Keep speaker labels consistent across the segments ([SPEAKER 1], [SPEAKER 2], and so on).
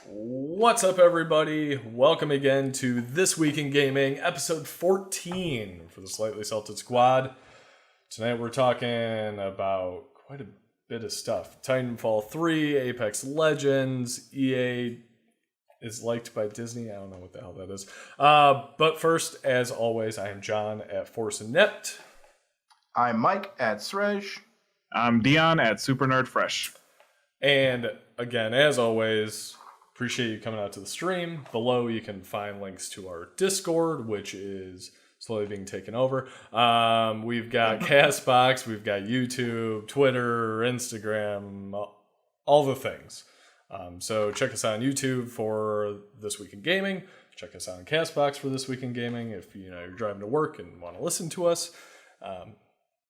[SPEAKER 1] What's up, everybody? Welcome again to This Week in Gaming, episode 14 for the Slightly Salted Squad. Tonight we're talking about quite a bit of stuff. Titanfall 3, Apex Legends, EA is liked by Disney. I don't know what the hell that is. But first, as always, I am John at Force Inept.
[SPEAKER 2] I'm Mike at Srej.
[SPEAKER 3] I'm Deion at Super Nerd Fresh.
[SPEAKER 1] And again, as always, appreciate you coming out to the stream. Below, you can find links to our Discord, which is slowly being taken over. We've got Castbox, we've got YouTube, Twitter, Instagram, all the things. So check us out on YouTube for This Week in Gaming. Check us out on Castbox for This Week in Gaming if you're driving to work and want to listen to us.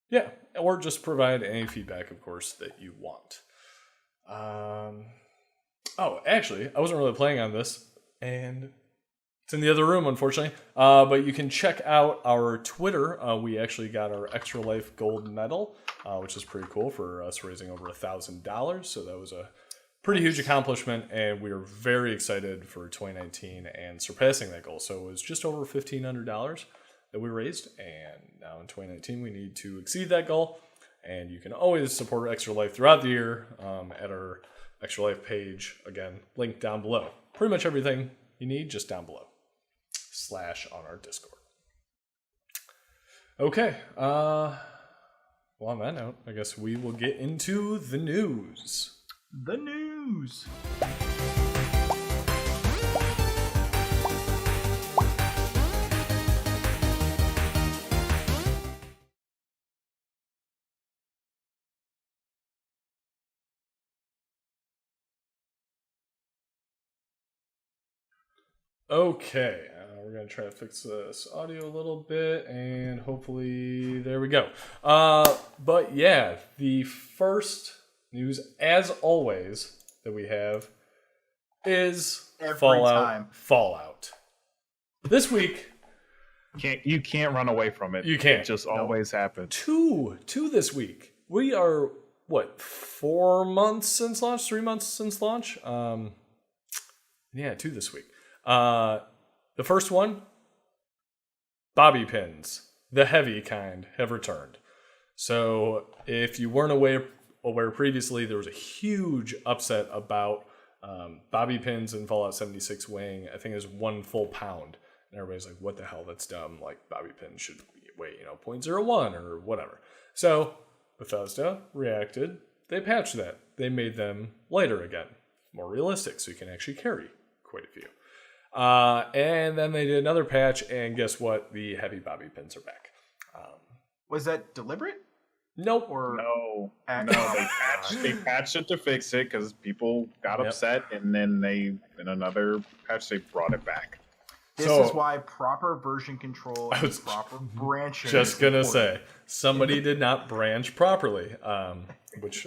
[SPEAKER 1] Yeah, or just provide any feedback, of course, that you want. Oh, actually, I wasn't really playing on this, and it's in the other room, unfortunately. But you can check out our Twitter. We actually got our Extra Life Gold Medal, which is pretty cool for us raising over $1,000. So that was a pretty huge accomplishment, and we are very excited for 2019 and surpassing that goal. So it was just over $1,500 that we raised, and now in 2019 we need to exceed that goal. And you can always support Extra Life throughout the year at our Extra Life page. Again, link down below. Pretty much everything you need just down below. / on our Discord. Okay. Well, on that note, I guess we will get into the news.
[SPEAKER 2] The news.
[SPEAKER 1] Okay, we're going to try to fix this audio a little bit, and hopefully, there we go. But yeah, the first news, as always, that we have is Fallout. This week...
[SPEAKER 3] You can't run away from it.
[SPEAKER 1] You can't.
[SPEAKER 3] It just always happens.
[SPEAKER 1] Two this week. We are, 4 months since launch? 3 months since launch? Yeah, 2 this week. The first one, bobby pins, the heavy kind, have returned. So if you weren't aware previously, there was a huge upset about bobby pins in Fallout 76 weighing, I think it was 1 full pound. And everybody's like, what the hell, that's dumb. Like, bobby pins should weigh, 0.01 or whatever. So Bethesda reacted. They patched that. They made them lighter again, more realistic, so you can actually carry quite a few. And then they did another patch, and guess what? The heavy bobby pins are back.
[SPEAKER 2] Was that deliberate?
[SPEAKER 1] Nope.
[SPEAKER 2] Or
[SPEAKER 3] No, they patched it to fix it because people got upset, and then in another patch, they brought it back.
[SPEAKER 2] This is why proper version control and proper branching.
[SPEAKER 1] Just gonna say, somebody did not branch properly, which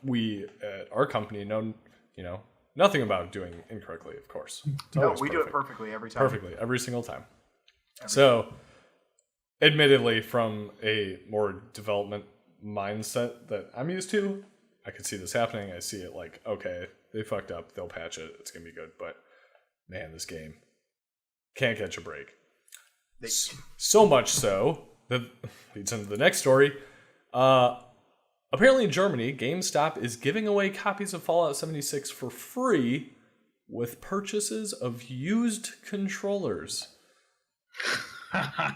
[SPEAKER 1] we at our company know, nothing about doing incorrectly, of course.
[SPEAKER 2] No, we do it perfectly every time.
[SPEAKER 1] Perfectly, every single time. Admittedly, from a more development mindset that I'm used to, I could see this happening. I see it like, okay, they fucked up, they'll patch it, it's going to be good. But, man, this game can't catch a break. So much so, that leads into the next story. Apparently in Germany, GameStop is giving away copies of Fallout 76 for free with purchases of used controllers. I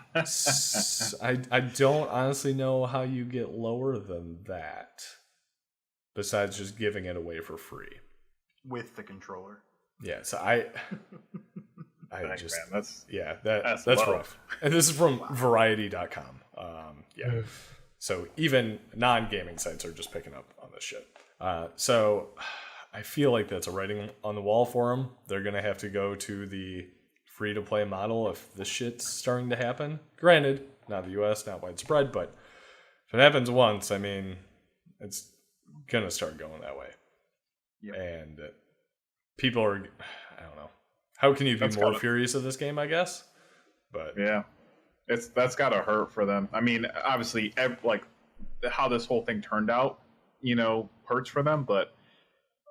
[SPEAKER 1] don't honestly know how you get lower than that, besides just giving it away for free.
[SPEAKER 2] With the controller.
[SPEAKER 1] Yeah, so that's rough. And this is from Variety.com. Yeah. So even non-gaming sites are just picking up on this shit. So I feel like that's a writing on the wall for them. They're going to have to go to the free-to-play model if this shit's starting to happen. Granted, not the US, not widespread, but if it happens once, I mean, it's going to start going that way. Yep. And people are, I don't know. How can you be more furious of this game, I guess? But
[SPEAKER 3] yeah. That's gotta hurt for them. I mean, obviously, how this whole thing turned out, hurts for them. But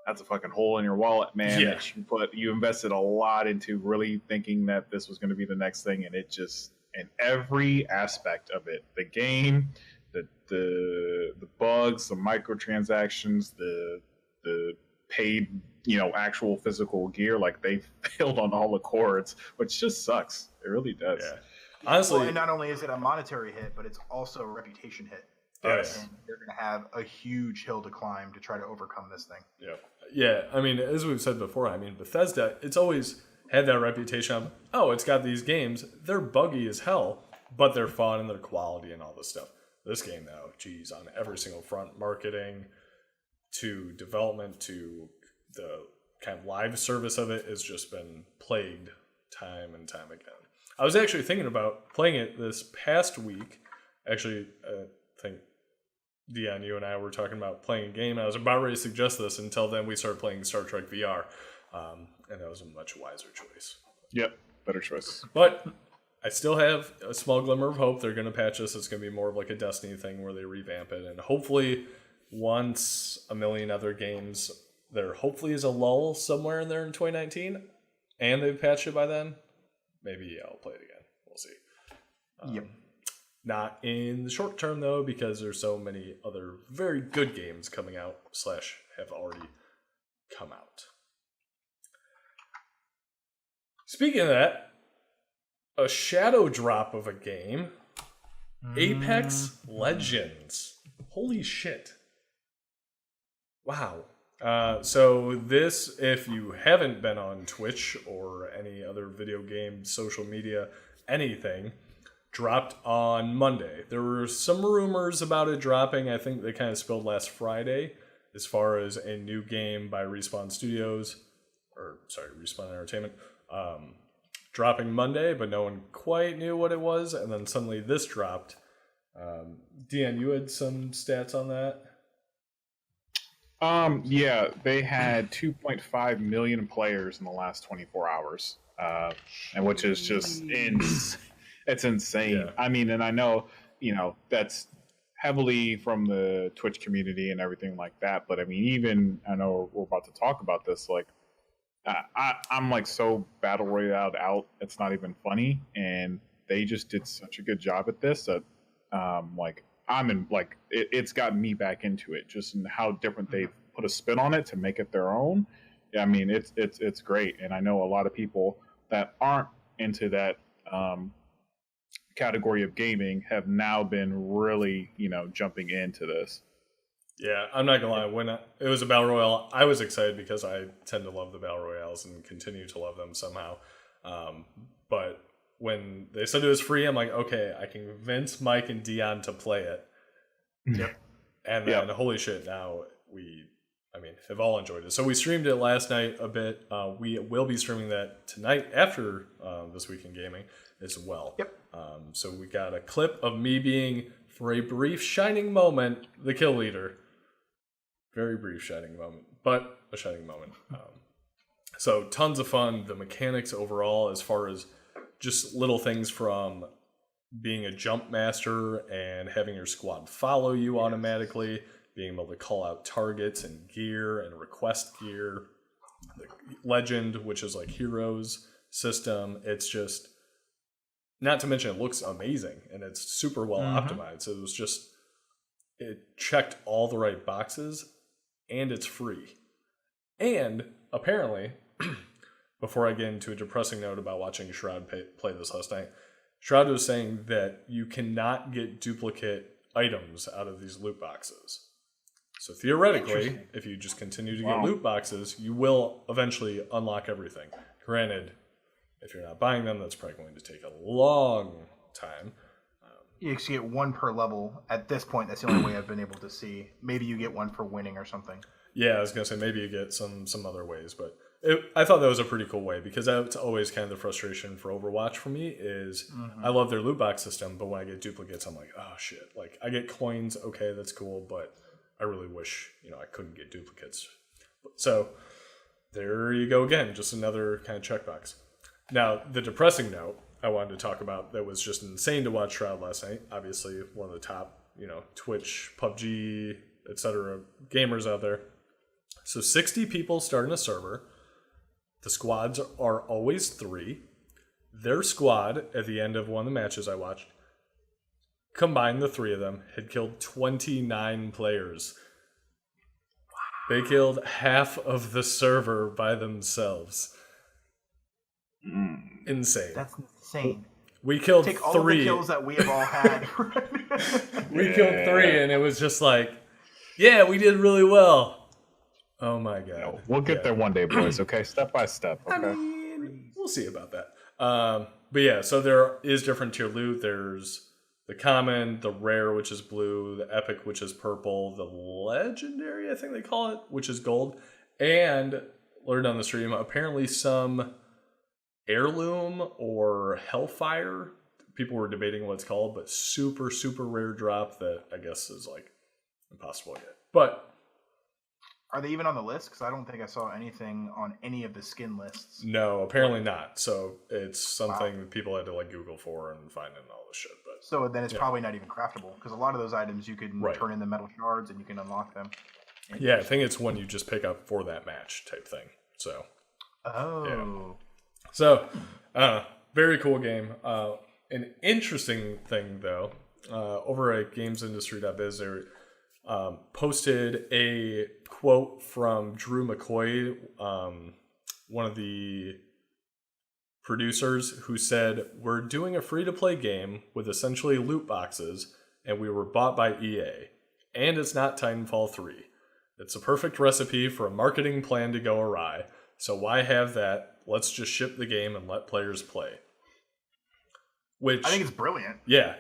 [SPEAKER 3] that's a fucking hole in your wallet, man.
[SPEAKER 1] Yeah.
[SPEAKER 3] That you invested a lot into really thinking that this was going to be the next thing, and it just in every aspect of it, the game, the bugs, the microtransactions, the paid, actual physical gear, like they failed on all the chords, which just sucks. It really does.
[SPEAKER 1] Yeah. Honestly,
[SPEAKER 2] and not only is it a monetary hit, but it's also a reputation hit.
[SPEAKER 1] Yes.
[SPEAKER 2] And they're going to have a huge hill to climb to try to overcome this thing.
[SPEAKER 1] Yeah. Yeah. I mean, as we've said before, I mean, Bethesda, it's always had that reputation of, oh, it's got these games. They're buggy as hell, but they're fun and they're quality and all this stuff. This game, though, geez, on every single front, marketing to development to the kind of live service of it has just been plagued time and time again. I was actually thinking about playing it this past week. Actually, I think Deion, you and I were talking about playing a game. I was about ready to suggest this until then we started playing Star Trek VR. And that was a much wiser choice.
[SPEAKER 3] Yep, better choice.
[SPEAKER 1] But I still have a small glimmer of hope. They're going to patch this. It's going to be more of like a Destiny thing where they revamp it. And hopefully, once a million other games, there hopefully is a lull somewhere in there in 2019, and they've patched it by then, maybe I'll play it again. We'll see.
[SPEAKER 2] Yep.
[SPEAKER 1] Not in the short term, though, because there's so many other very good games coming out / have already come out. Speaking of that, a shadow drop of a game, Apex Legends. Holy shit. Wow. So this, if you haven't been on Twitch or any other video game, social media, anything, dropped on Monday. There were some rumors about it dropping. I think they kind of spilled last Friday as far as a new game by Respawn Entertainment, dropping Monday, but no one quite knew what it was. And then suddenly this dropped. Deion, you had some stats on that?
[SPEAKER 3] Yeah, they had 2.5 million players in the last 24 hours, and which is just it's insane.
[SPEAKER 1] Yeah.
[SPEAKER 3] I mean, and I know, that's heavily from the Twitch community and everything like that. But I mean, even I know we're about to talk about this. Like, I'm like so battle royale out. It's not even funny, and they just did such a good job at this that, it's gotten me back into it, just in how different they've put a spin on it to make it their own. I mean, it's great, and I know a lot of people that aren't into that category of gaming have now been really, jumping into this.
[SPEAKER 1] Yeah, I'm not gonna lie. When it was a battle royale, I was excited because I tend to love the battle royales and continue to love them somehow. But when they said it was free, I'm like, okay, I can convince Mike and Deion to play it.
[SPEAKER 2] Yep.
[SPEAKER 1] And then, holy shit, now have all enjoyed it. So we streamed it last night a bit. We will be streaming that tonight after This Week in Gaming as well.
[SPEAKER 2] Yep.
[SPEAKER 1] So we got a clip of me being, for a brief shining moment, the kill leader. Very brief shining moment, but a shining moment. So tons of fun. The mechanics overall, as far as just little things from being a jump master and having your squad follow you automatically, being able to call out targets and gear and request gear, the legend, which is like heroes system. It's just, not to mention it looks amazing and it's super well optimized. So it checked all the right boxes and it's free. And apparently, before I get into a depressing note about watching Shroud play this last night, Shroud was saying that you cannot get duplicate items out of these loot boxes. So theoretically, if you just continue to get loot boxes, you will eventually unlock everything. Granted, if you're not buying them, that's probably going to take a long time.
[SPEAKER 2] You can get one per level. At this point, that's the only way I've been able to see. Maybe you get one for winning or something.
[SPEAKER 1] Yeah, I was going to say maybe you get some other ways, but I thought that was a pretty cool way, because that's always kind of the frustration for Overwatch for me is I love their loot box system, but when I get duplicates, I'm like, oh shit. Like, I get coins, okay, that's cool, but I really wish, I couldn't get duplicates. So there you go again, just another kind of checkbox. Now, the depressing note I wanted to talk about that was just insane to watch Shroud last night, obviously one of the top, Twitch, PUBG, etc. gamers out there. So 60 people start in a server. The squads are always 3. Their squad, at the end of one of the matches I watched, combined the 3 of them, had killed 29 players. They killed half of the server by themselves. Insane.
[SPEAKER 2] That's insane.
[SPEAKER 1] We killed
[SPEAKER 2] Take all
[SPEAKER 1] 3.
[SPEAKER 2] of the kills that we have all had.
[SPEAKER 1] We killed 3, and it was just like, yeah, we did really well. Oh my god.
[SPEAKER 3] We'll get there one day, boys. Okay, step by step. Okay.
[SPEAKER 1] I mean, we'll see about that. But yeah, so there is different tier loot. There's the common, the rare, which is blue, the epic, which is purple, the legendary, I think they call it, which is gold, and learned on the stream, apparently some heirloom or hellfire. People were debating what it's called, but super, super rare drop that I guess is like impossible to get. But
[SPEAKER 2] are they even on the list? Because I don't think I saw anything on any of the skin lists.
[SPEAKER 1] no, apparently not. So it's something people had to like Google for and find and all this shit. But
[SPEAKER 2] So then it's probably not even craftable, because a lot of those items you can turn into metal shards and you can unlock them.
[SPEAKER 1] yeah, I think it's one you just pick up for that match type thing. So So, very cool game. An interesting thing, though, over at gamesindustry.biz, they posted a quote from Drew McCoy, one of the producers, who said, "We're doing a free-to-play game with essentially loot boxes, and we were bought by EA. And it's not Titanfall 3. It's a perfect recipe for a marketing plan to go awry. So why have that? Let's just ship the game and let players play." Which
[SPEAKER 2] I think it's brilliant.
[SPEAKER 1] yeah,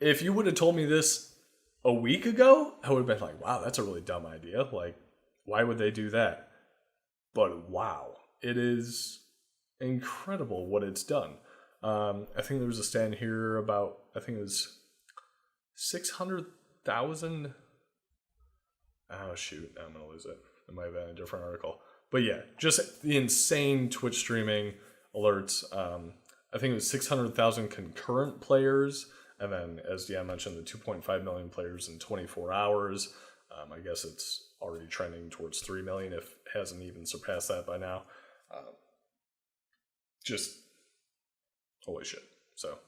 [SPEAKER 1] if you would have told me this a week ago, I would have been like, "Wow, that's a really dumb idea. Like, why would they do that?" But wow, it is incredible what it's done. I think there was a stat here about, I think it was 600,000. Oh shoot, now I'm gonna lose it. It might have been a different article. But yeah, just the insane Twitch streaming alerts. I think it was 600,000 concurrent players. And then, as Deion mentioned, the 2.5 million players in 24 hours. I guess it's already trending towards 3 million, if it hasn't even surpassed that by now. Just holy shit. So,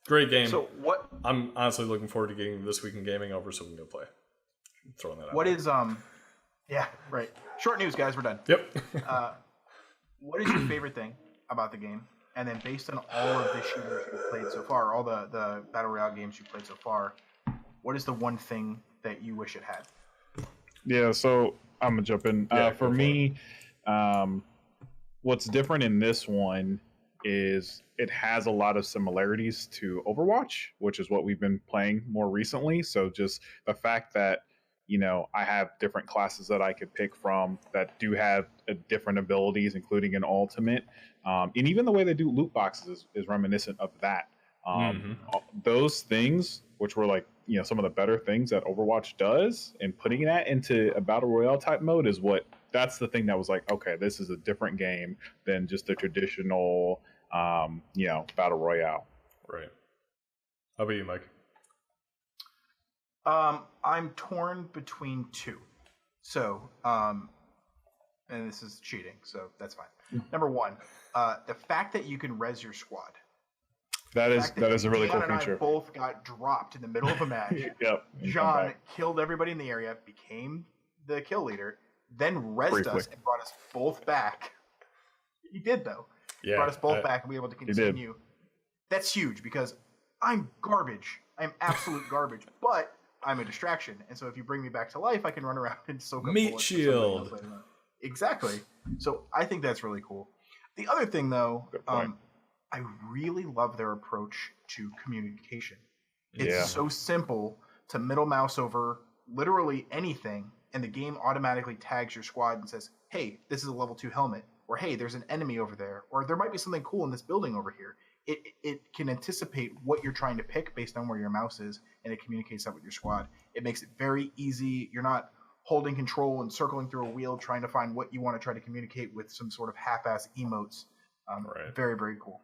[SPEAKER 1] great game.
[SPEAKER 2] So what?
[SPEAKER 1] I'm honestly looking forward to getting This Week in Gaming over so we can go play. Throwing that out.
[SPEAKER 2] What is Yeah, right. Short news, guys. We're done.
[SPEAKER 1] Yep.
[SPEAKER 2] What is your favorite thing about the game? And then, based on all of the shooters you've played so far, all the Battle Royale games you've played so far, what is the one thing that you wish it had?
[SPEAKER 3] Yeah, so I'm gonna jump in. For me, what's different in this one is it has a lot of similarities to Overwatch, which is what we've been playing more recently. So just the fact that, you know, I have different classes that I could pick from that do have different abilities, including an ultimate. And even the way they do loot boxes is reminiscent of that. Those things, which were like, you know, some of the better things that Overwatch does, and putting that into a Battle Royale type mode that's the thing that was like, okay, this is a different game than just the traditional, Battle Royale.
[SPEAKER 1] Right. How about you, Mike?
[SPEAKER 2] I'm torn between two. So, and this is cheating, so that's fine. Number one, the fact that you can res your squad.
[SPEAKER 3] That is a really cool
[SPEAKER 2] John and
[SPEAKER 3] feature.
[SPEAKER 2] I both got dropped in the middle of a match.
[SPEAKER 3] Yep.
[SPEAKER 2] John killed everybody in the area, became the kill leader, then rezzed us and brought us both back. He did, though.
[SPEAKER 1] Yeah.
[SPEAKER 2] Brought us both back and we were able to continue. That's huge because I'm garbage. I'm absolute garbage. But I'm a distraction. And so if you bring me back to life, I can run around and soak up
[SPEAKER 1] Meat
[SPEAKER 2] bullets
[SPEAKER 1] shield.
[SPEAKER 2] for somebody else later on. Exactly. So I think that's really cool. The other thing, though, I really love their approach to communication. It's so simple to middle mouse over literally anything, and the game automatically tags your squad and says, hey, this is a level 2 helmet, or hey, there's an enemy over there, or there might be something cool in this building over here. It can anticipate what you're trying to pick based on where your mouse is, and it communicates that with your squad. It makes it very easy. You're not holding control and circling through a wheel trying to find what you want to try to communicate with some sort of half-ass emotes. Very, very cool.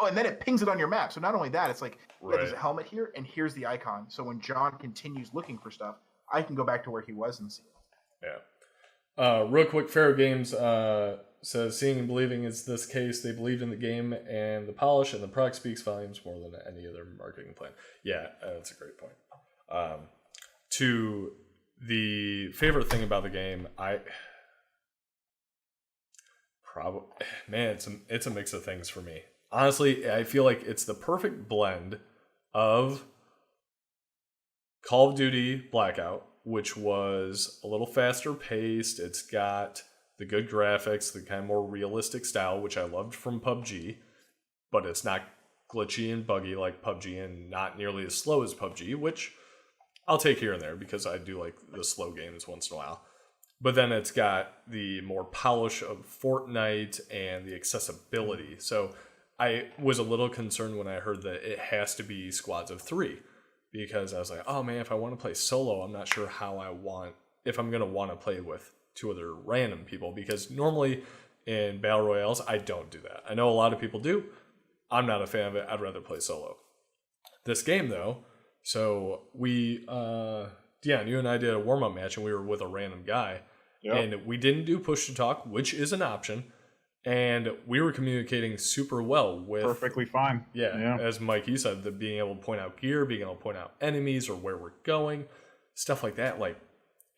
[SPEAKER 2] Oh, and then it pings it on your map. So not only that, it's like, there's a helmet here, and here's the icon. So when John continues looking for stuff, I can go back to where he was and see it.
[SPEAKER 1] Yeah. Real quick, Pharaoh Games says, seeing and believing is this case. They believed in the game and the polish, and the product speaks volumes more than any other marketing plan. Yeah, that's a great point. To the favorite thing about the game, it's a mix of things for me. Honestly, I feel like it's the perfect blend of Call of Duty Blackout, which was a little faster paced. It's got the good graphics, the kind of more realistic style, which I loved from PUBG, but it's not glitchy and buggy like PUBG and not nearly as slow as PUBG, which I'll take here and there because I do like the slow games once in a while. But then it's got the more polish of Fortnite and the accessibility. So I was a little concerned when I heard that it has to be squads of 3 because I was like, oh man, if I want to play solo, I'm not sure if I'm going to want to play with 2 other random people, because normally in Battle Royales, I don't do that. I know a lot of people do. I'm not a fan of it. I'd rather play solo. This game though, so we, Deion, you and I did a warm-up match and we were with a random guy. Yep. And we didn't do push to talk, which is an option. And we were communicating super well with...
[SPEAKER 3] Perfectly fine.
[SPEAKER 1] Yeah. As Mikey said, the being able to point out gear, being able to point out enemies or where we're going, stuff like that. Like,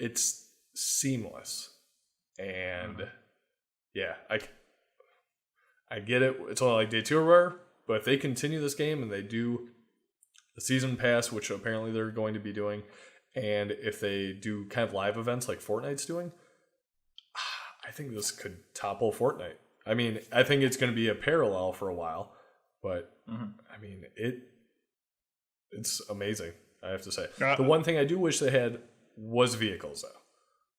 [SPEAKER 1] it's seamless. And yeah, I get it. It's only like day 2 or whatever, but if they continue this game and they do the season pass, which apparently they're going to be doing, and if they do kind of live events like Fortnite's doing, I think this could topple Fortnite. I mean, I think it's going to be a parallel for a while, but I mean, it's amazing, I have to say. The one thing I do wish they had was vehicles, though,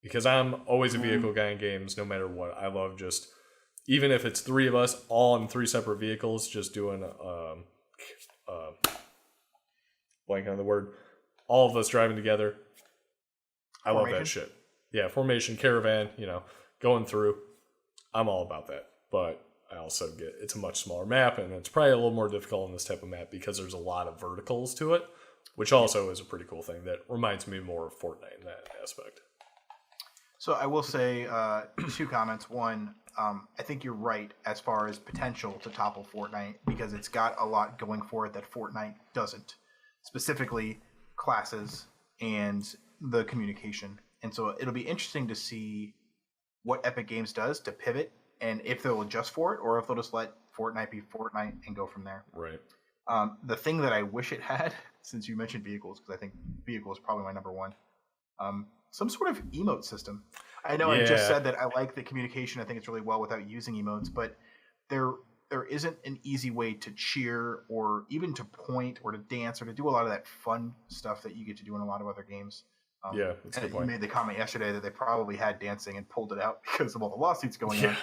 [SPEAKER 1] because I'm always a vehicle guy in games, no matter what. I love just, even if it's 3 of us, all in 3 separate vehicles, just doing, blanking on the word, all of us driving together. I love that shit. Yeah, formation, caravan, going through. I'm all about that. But I also get it's a much smaller map, and it's probably a little more difficult in this type of map because there's a lot of verticals to it, which also is a pretty cool thing that reminds me more of Fortnite in that aspect.
[SPEAKER 2] So I will say 2 comments. One, I think you're right as far as potential to topple Fortnite because it's got a lot going for it that Fortnite doesn't. Specifically, classes and the communication. And so it'll be interesting to see what Epic Games does to pivot and if they'll adjust for it or if they'll just let Fortnite be Fortnite and go from there.
[SPEAKER 1] Right.
[SPEAKER 2] The thing that I wish it had, since you mentioned vehicles, because I think vehicle is probably my number one, some sort of emote system. I know I just said that I like the communication. I think it's really well without using emotes, but there isn't an easy way to cheer or even to point or to dance or to do a lot of that fun stuff that you get to do in a lot of other games.
[SPEAKER 1] That's a good point.
[SPEAKER 2] You made the comment yesterday that they probably had dancing and pulled it out because of all the lawsuits going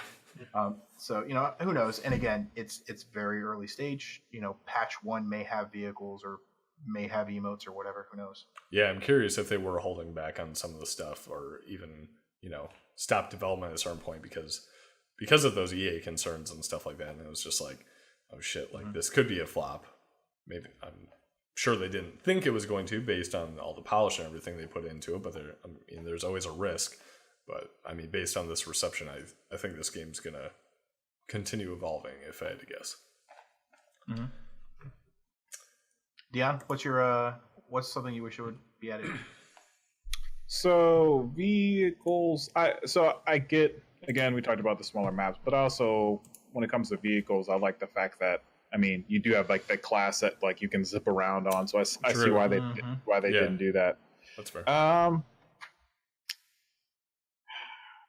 [SPEAKER 2] on. So, who knows? And again, it's very early stage. Patch 1 may have vehicles or may have emotes or whatever. Who knows?
[SPEAKER 1] Yeah, I'm curious if they were holding back on some of the stuff or even, stop development at a certain point because of those EA concerns and stuff like that. And it was just like, oh shit, like this could be a flop. Maybe I'm sure they didn't think it was going to based on all the polish and everything they put into it, but there's always a risk. But I mean, based on this reception, I think this game's going to continue evolving, if I had to guess.
[SPEAKER 2] Mm-hmm. Deion, what's something you wish it would be added?
[SPEAKER 3] So vehicles, I get, again, we talked about the smaller maps, but also when it comes to vehicles, I like the fact that, I mean, you do have like the class that like you can zip around on. So I see why they didn't do that.
[SPEAKER 1] That's fair.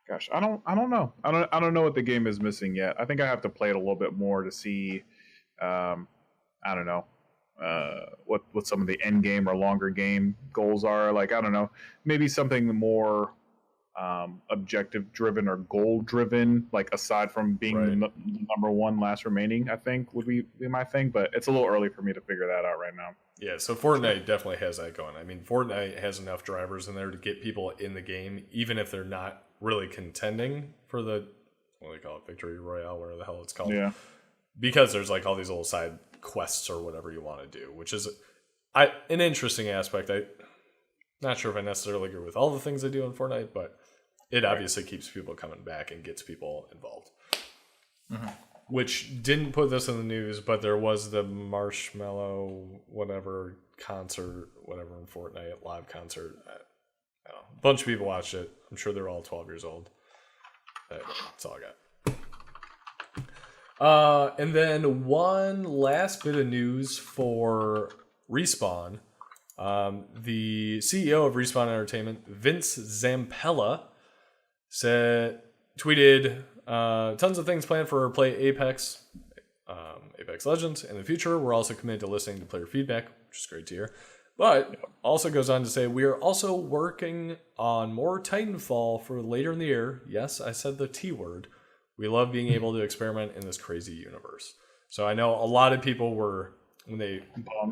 [SPEAKER 3] Gosh, I don't know. I don't know what the game is missing yet. I think I have to play it a little bit more to see. I don't know. What some of the end game or longer game goals are. Like, I don't know, maybe something more objective driven or goal driven, like aside from being the number 1 last remaining, I think would be my thing, but it's a little early for me to figure that out right now.
[SPEAKER 1] Yeah, so Fortnite definitely has that going. I mean, Fortnite has enough drivers in there to get people in the game, even if they're not really contending for the, what do they call it, Victory Royale, whatever the hell it's called.
[SPEAKER 3] Yeah.
[SPEAKER 1] Because there's like all these little side quests or whatever you want to do, which is an interesting aspect. I'm not sure if I necessarily agree with all the things they do in Fortnite, but it obviously keeps people coming back and gets people involved.
[SPEAKER 2] Mm-hmm.
[SPEAKER 1] Which didn't put this in the news, but there was the Marshmallow whatever concert, whatever in Fortnite live concert. I don't know. A bunch of people watched it. I'm sure they're all 12 years old. That's all I got. And then one last bit of news for Respawn. The CEO of Respawn Entertainment, Vince Zampella, tweeted tons of things planned for play Apex Legends in the future. We're also committed to listening to player feedback, which is great to hear. But also goes on to say, we are also working on more Titanfall for later in the year. Yes, I said the T word. We love being able to experiment in this crazy universe. So I know a lot of people were, when they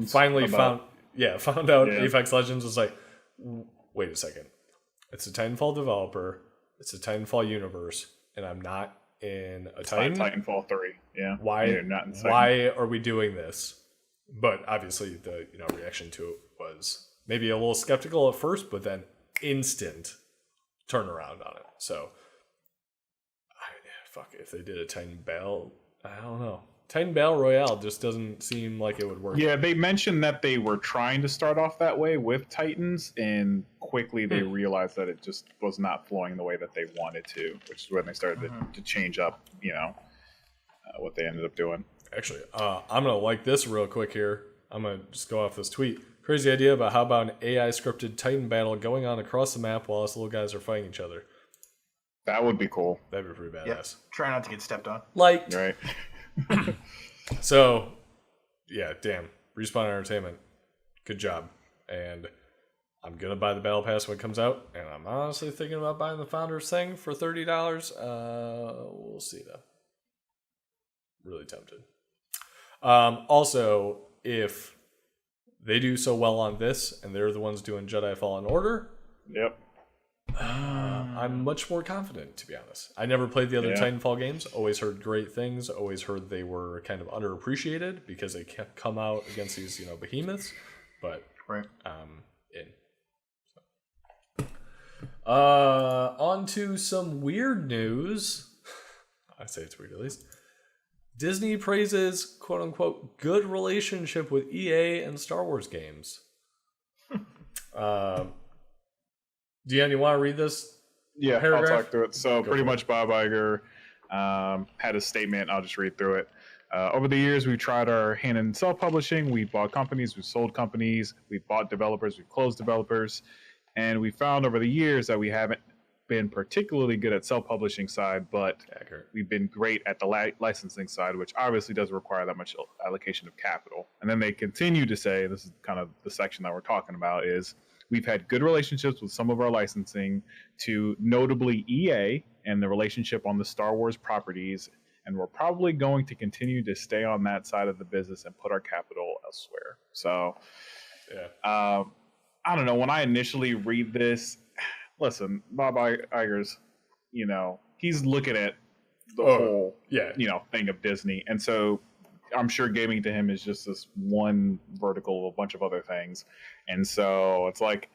[SPEAKER 1] finally found out Apex Legends, was like, wait a second. It's a Titanfall developer. It's a Titanfall universe. And I'm not in a Titan.
[SPEAKER 3] Titanfall 3. Yeah.
[SPEAKER 1] Why?
[SPEAKER 3] You're not in
[SPEAKER 1] Why are we doing this? But obviously, the reaction to it was maybe a little skeptical at first, but then instant turnaround on it. So, if they did a Titan Battle, I don't know. Titan Battle Royale just doesn't seem like it would work.
[SPEAKER 3] Yeah, they mentioned that they were trying to start off that way with Titans, and quickly they realized that it just was not flowing the way that they wanted to, which is when they started to change up, what they ended up doing.
[SPEAKER 1] Actually, I'm going to like this real quick here. I'm going to just go off this tweet. Crazy idea, but how about an AI scripted Titan battle going on across the map while us little guys are fighting each other?
[SPEAKER 3] That would be cool.
[SPEAKER 1] That'd be pretty badass.
[SPEAKER 2] Yep. Try not to get stepped on.
[SPEAKER 1] Like,
[SPEAKER 3] right.
[SPEAKER 1] So, yeah, damn. Respawn Entertainment, good job. And I'm going to buy the Battle Pass when it comes out. And I'm honestly thinking about buying the Founders thing for $30. We'll see, though. Really tempted. Also, if they do so well on this, and they're the ones doing Jedi Fallen Order,
[SPEAKER 3] yep,
[SPEAKER 1] I'm much more confident, to be honest. I never played the other Titanfall games. Always heard great things. Always heard they were kind of underappreciated because they kept come out against these, behemoths. But I'm in. On to some weird news. I say it's weird at least. Disney praises, quote unquote, good relationship with EA and Star Wars games. Deion, you want to read this?
[SPEAKER 3] Yeah,
[SPEAKER 1] paragraph?
[SPEAKER 3] I'll talk through it. So pretty much
[SPEAKER 1] it.
[SPEAKER 3] Bob Iger had a statement. I'll just read through it. Over the years, we've tried our hand in self-publishing. We've bought companies. We've sold companies. We've bought developers. We've closed developers. And we found over the years that we haven't been particularly good at self-publishing side, but we've been great at the licensing side, which obviously doesn't require that much allocation of capital. And then they continue to say, this is kind of the section that we're talking about, is we've had good relationships with some of our licensing, to notably EA and the relationship on the Star Wars properties, and we're probably going to continue to stay on that side of the business and put our capital elsewhere. So, I don't know. When I initially read this, listen, Bob Iger's, he's looking at the whole, thing of Disney. And so I'm sure gaming to him is just this one vertical of a bunch of other things. And so it's like,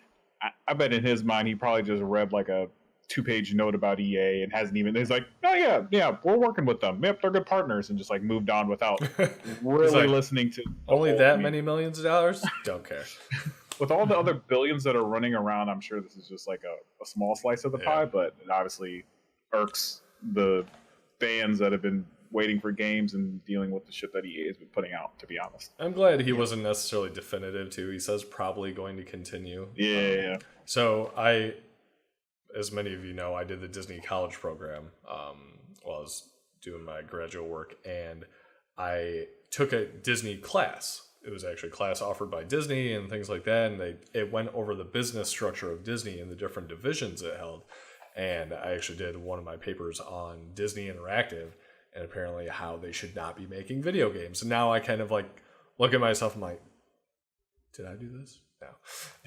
[SPEAKER 3] I bet in his mind, he probably just read like a 2-page note about EA and hasn't even, he's like, oh yeah, we're working with them. Yep, they're good partners, and just like moved on without really listening to
[SPEAKER 1] only that many millions of dollars. Don't care.
[SPEAKER 3] With all the other billions that are running around, I'm sure this is just like a small slice of the pie, but it obviously irks the fans that have been waiting for games and dealing with the shit that EA has been putting out, to be honest.
[SPEAKER 1] I'm glad he wasn't necessarily definitive, too. He says probably going to continue.
[SPEAKER 3] Yeah.
[SPEAKER 1] So as many of you know, I did the Disney college program while I was doing my graduate work, and I took a Disney class. It was actually a class offered by Disney and things like that, and it went over the business structure of Disney and the different divisions it held. And I actually did one of my papers on Disney Interactive and apparently how they should not be making video games. And now I kind of like look at myself and I'm like, did I do this? No.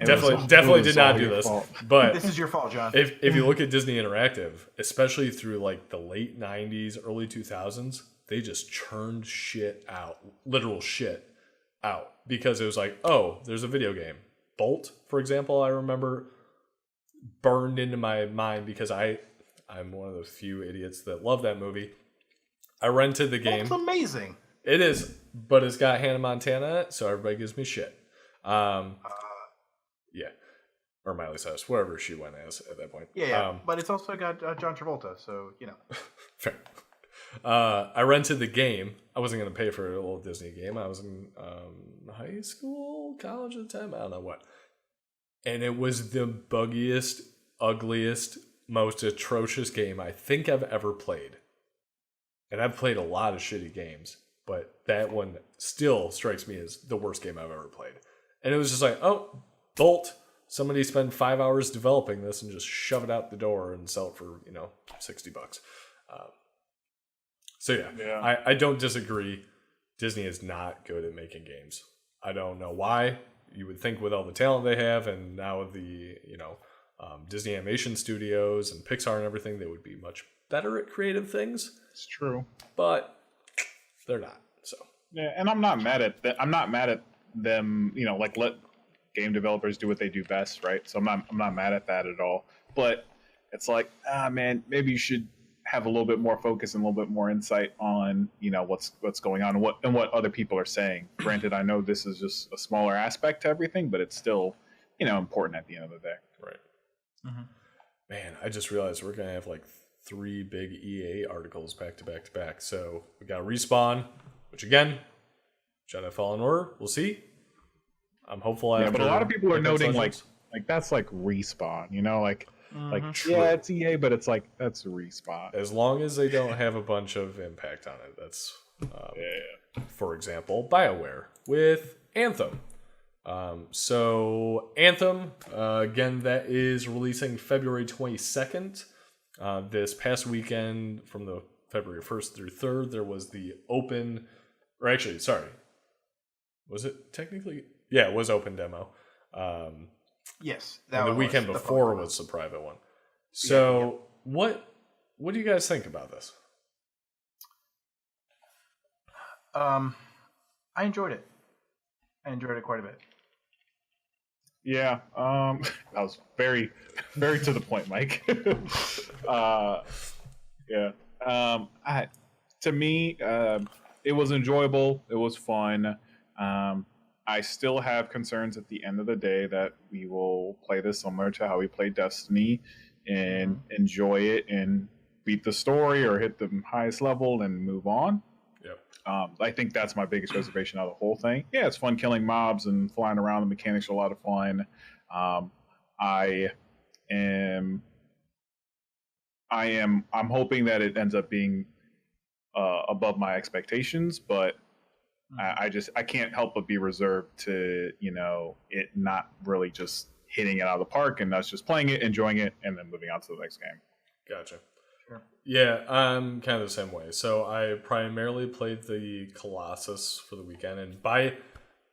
[SPEAKER 1] Definitely did not do this. But
[SPEAKER 2] this is your fault, John.
[SPEAKER 1] If you look at Disney Interactive, especially through like the late 90s, early 2000s, they just churned shit out, literal shit out, because it was like, oh, there's a video game. Bolt, for example, I remember burned into my mind because I'm one of those few idiots that love that movie. I rented the game.
[SPEAKER 2] It's amazing.
[SPEAKER 1] It is, but it's got Hannah Montana in it, so everybody gives me shit. Yeah. Or Miley Cyrus, whatever she went as at that point.
[SPEAKER 2] Yeah. But it's also got John Travolta, so, you know.
[SPEAKER 1] Fair. I rented the game. I wasn't going to pay for a little Disney game. I was in high school, college at the time. I don't know what. And it was the buggiest, ugliest, most atrocious game I think I've ever played. And I've played a lot of shitty games, but that one still strikes me as the worst game I've ever played. And it was just like, oh, bolt. Somebody spend 5 hours developing this and just shove it out the door and sell it for, $60. So yeah. I don't disagree. Disney is not good at making games. I don't know why. You would think with all the talent they have, and now with the Disney Animation Studios and Pixar and everything, they would be much better at creative things.
[SPEAKER 3] It's true,
[SPEAKER 1] but they're not. So
[SPEAKER 3] yeah, and I'm not mad at I'm not mad at them. Let game developers do what they do best, right? So I'm not mad at that at all. But it's like, man, maybe you should have a little bit more focus and a little bit more insight on what's going on and what other people are saying. Granted, I know this is just a smaller aspect to everything, but it's still important at the end of the day.
[SPEAKER 1] Right. Mm-hmm. Man, I just realized we're gonna have like 3 big EA articles back to back to back. So we got Respawn, which again, Jedi Fallen Order. We'll see. I'm hopeful.
[SPEAKER 3] Yeah, but a lot of people are noting like that's like Respawn. Yeah, it's EA, but it's like that's Respawn.
[SPEAKER 1] As long as they don't have a bunch of impact on it. That's for example, BioWare with Anthem. So Anthem, again, that is releasing February 22nd. This past weekend, from the February 1st through 3rd, there was the open, or actually, sorry, was it technically? Yeah, it was open demo.
[SPEAKER 2] Yes,
[SPEAKER 1] and the weekend before was the private one. So, what do you guys think about this?
[SPEAKER 2] I enjoyed it. I enjoyed it quite a bit.
[SPEAKER 3] Yeah, that was very, very to the point, Mike. To me, it was enjoyable. It was fun. I still have concerns at the end of the day that we will play this similar to how we played Destiny and enjoy it and beat the story or hit the highest level and move on. Yep. I think that's my biggest reservation out of the whole thing. Yeah, it's fun killing mobs and flying around. The mechanics are a lot of fun. I'm hoping that it ends up being above my expectations, but I can't help but be reserved to it not really just hitting it out of the park and us just playing it, enjoying it, and then moving on to the next game.
[SPEAKER 1] Gotcha. Sure. Yeah, I'm kind of the same way. So I primarily played the Colossus for the weekend, and by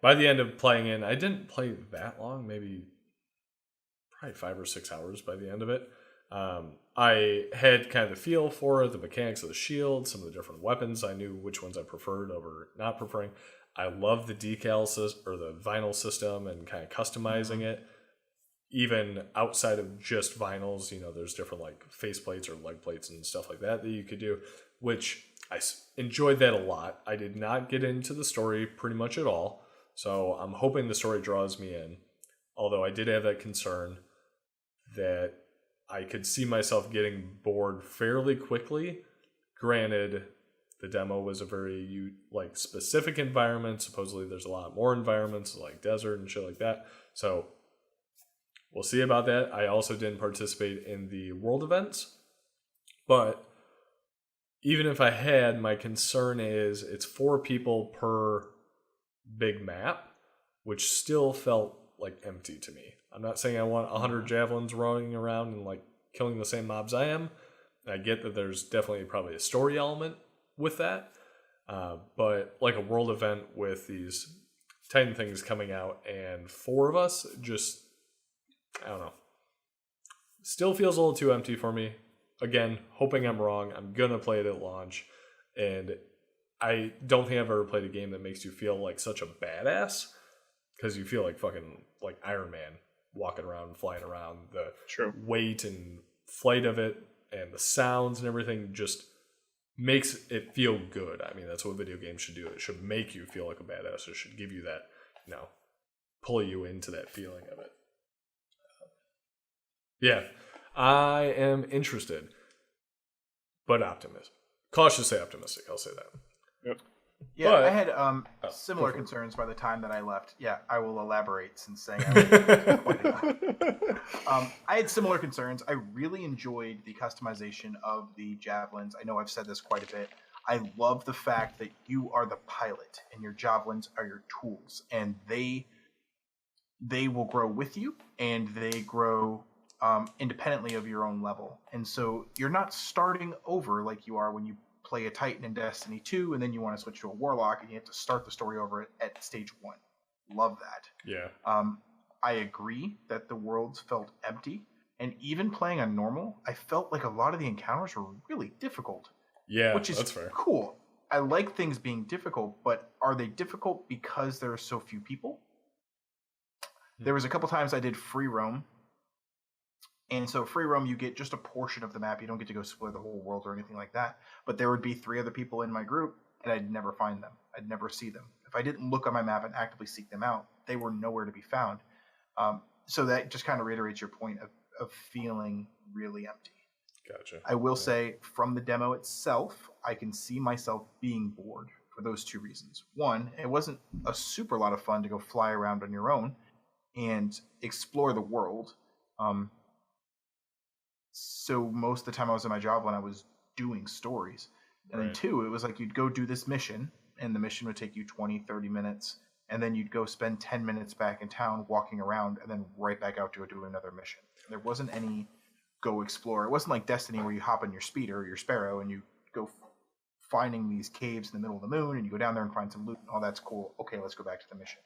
[SPEAKER 1] the end of playing it, I didn't play that long, maybe probably 5 or 6 hours by the end of it. I had kind of the feel for it, the mechanics of the shield, some of the different weapons. I knew which ones I preferred over not preferring. I love the decals or the vinyl system and kind of customizing it. Even outside of just vinyls, there's different like face plates or leg plates and stuff like that you could do, which I enjoyed that a lot. I did not get into the story pretty much at all, so I'm hoping the story draws me in. Although I did have that concern that I could see myself getting bored fairly quickly. Granted, the demo was a very specific environment. Supposedly there's a lot more environments like desert and shit like that. So we'll see about that. I also didn't participate in the world events. But even if I had, my concern is it's 4 people per big map, which still felt like empty to me. I'm not saying I want 100 javelins rolling around and killing the same mobs I am. I get that there's definitely probably a story element with that. But a world event with these Titan things coming out and 4 of us, just, I don't know. Still feels a little too empty for me. Again, hoping I'm wrong. I'm going to play it at launch. And I don't think I've ever played a game that makes you feel like such a badass. Because you feel like fucking Iron Man walking around and flying around. The
[SPEAKER 3] True.
[SPEAKER 1] weight and flight of it and the sounds and everything just makes it feel good. I mean, that's what video games should do. It should make you feel like a badass. It should give you that, pull you into that feeling of it. Yeah, I am interested, but optimistic. Cautiously optimistic, I'll say that.
[SPEAKER 3] Yep.
[SPEAKER 2] Yeah,
[SPEAKER 1] But-
[SPEAKER 2] I had similar
[SPEAKER 1] go for it.
[SPEAKER 2] concerns by the time that I left. Yeah, I will elaborate since saying I had similar concerns. I really enjoyed the customization of the javelins. I know I've said this quite a bit. I love the fact that you are the pilot and your javelins are your tools, and they will grow with you, and they grow independently of your own level. And so you're not starting over like you are when you play a Titan in Destiny 2, and then you want to switch to a Warlock, and you have to start the story over at stage 1. Love that.
[SPEAKER 1] Yeah.
[SPEAKER 2] I agree that the worlds felt empty, and even playing on normal, I felt like a lot of the encounters were really difficult.
[SPEAKER 1] Yeah,
[SPEAKER 2] which is
[SPEAKER 1] that's fair.
[SPEAKER 2] cool. I like things being difficult, but are they difficult because there are so few people? There was a couple times I did free roam, and so free roam, you get just a portion of the map. You don't get to go explore the whole world or anything like that. But there would be 3 other people in my group, and I'd never find them. I'd never see them. If I didn't look on my map and actively seek them out, they were nowhere to be found. So that just kind of reiterates your point of feeling really empty.
[SPEAKER 1] Gotcha.
[SPEAKER 2] I will say, from the demo itself, I can see myself being bored for those 2 reasons. One, it wasn't a super lot of fun to go fly around on your own and explore the world. So most of the time I was in my job when I was doing stories. And then 2, it was like you'd go do this mission, and the mission would take you 20, 30 minutes, and then you'd go spend 10 minutes back in town walking around, and then right back out to do another mission. There wasn't any go explore. It wasn't like Destiny where you hop on your speeder or your Sparrow and you go finding these caves in the middle of the moon, and you go down there and find some loot. Oh, that's cool. Okay, let's go back to the mission.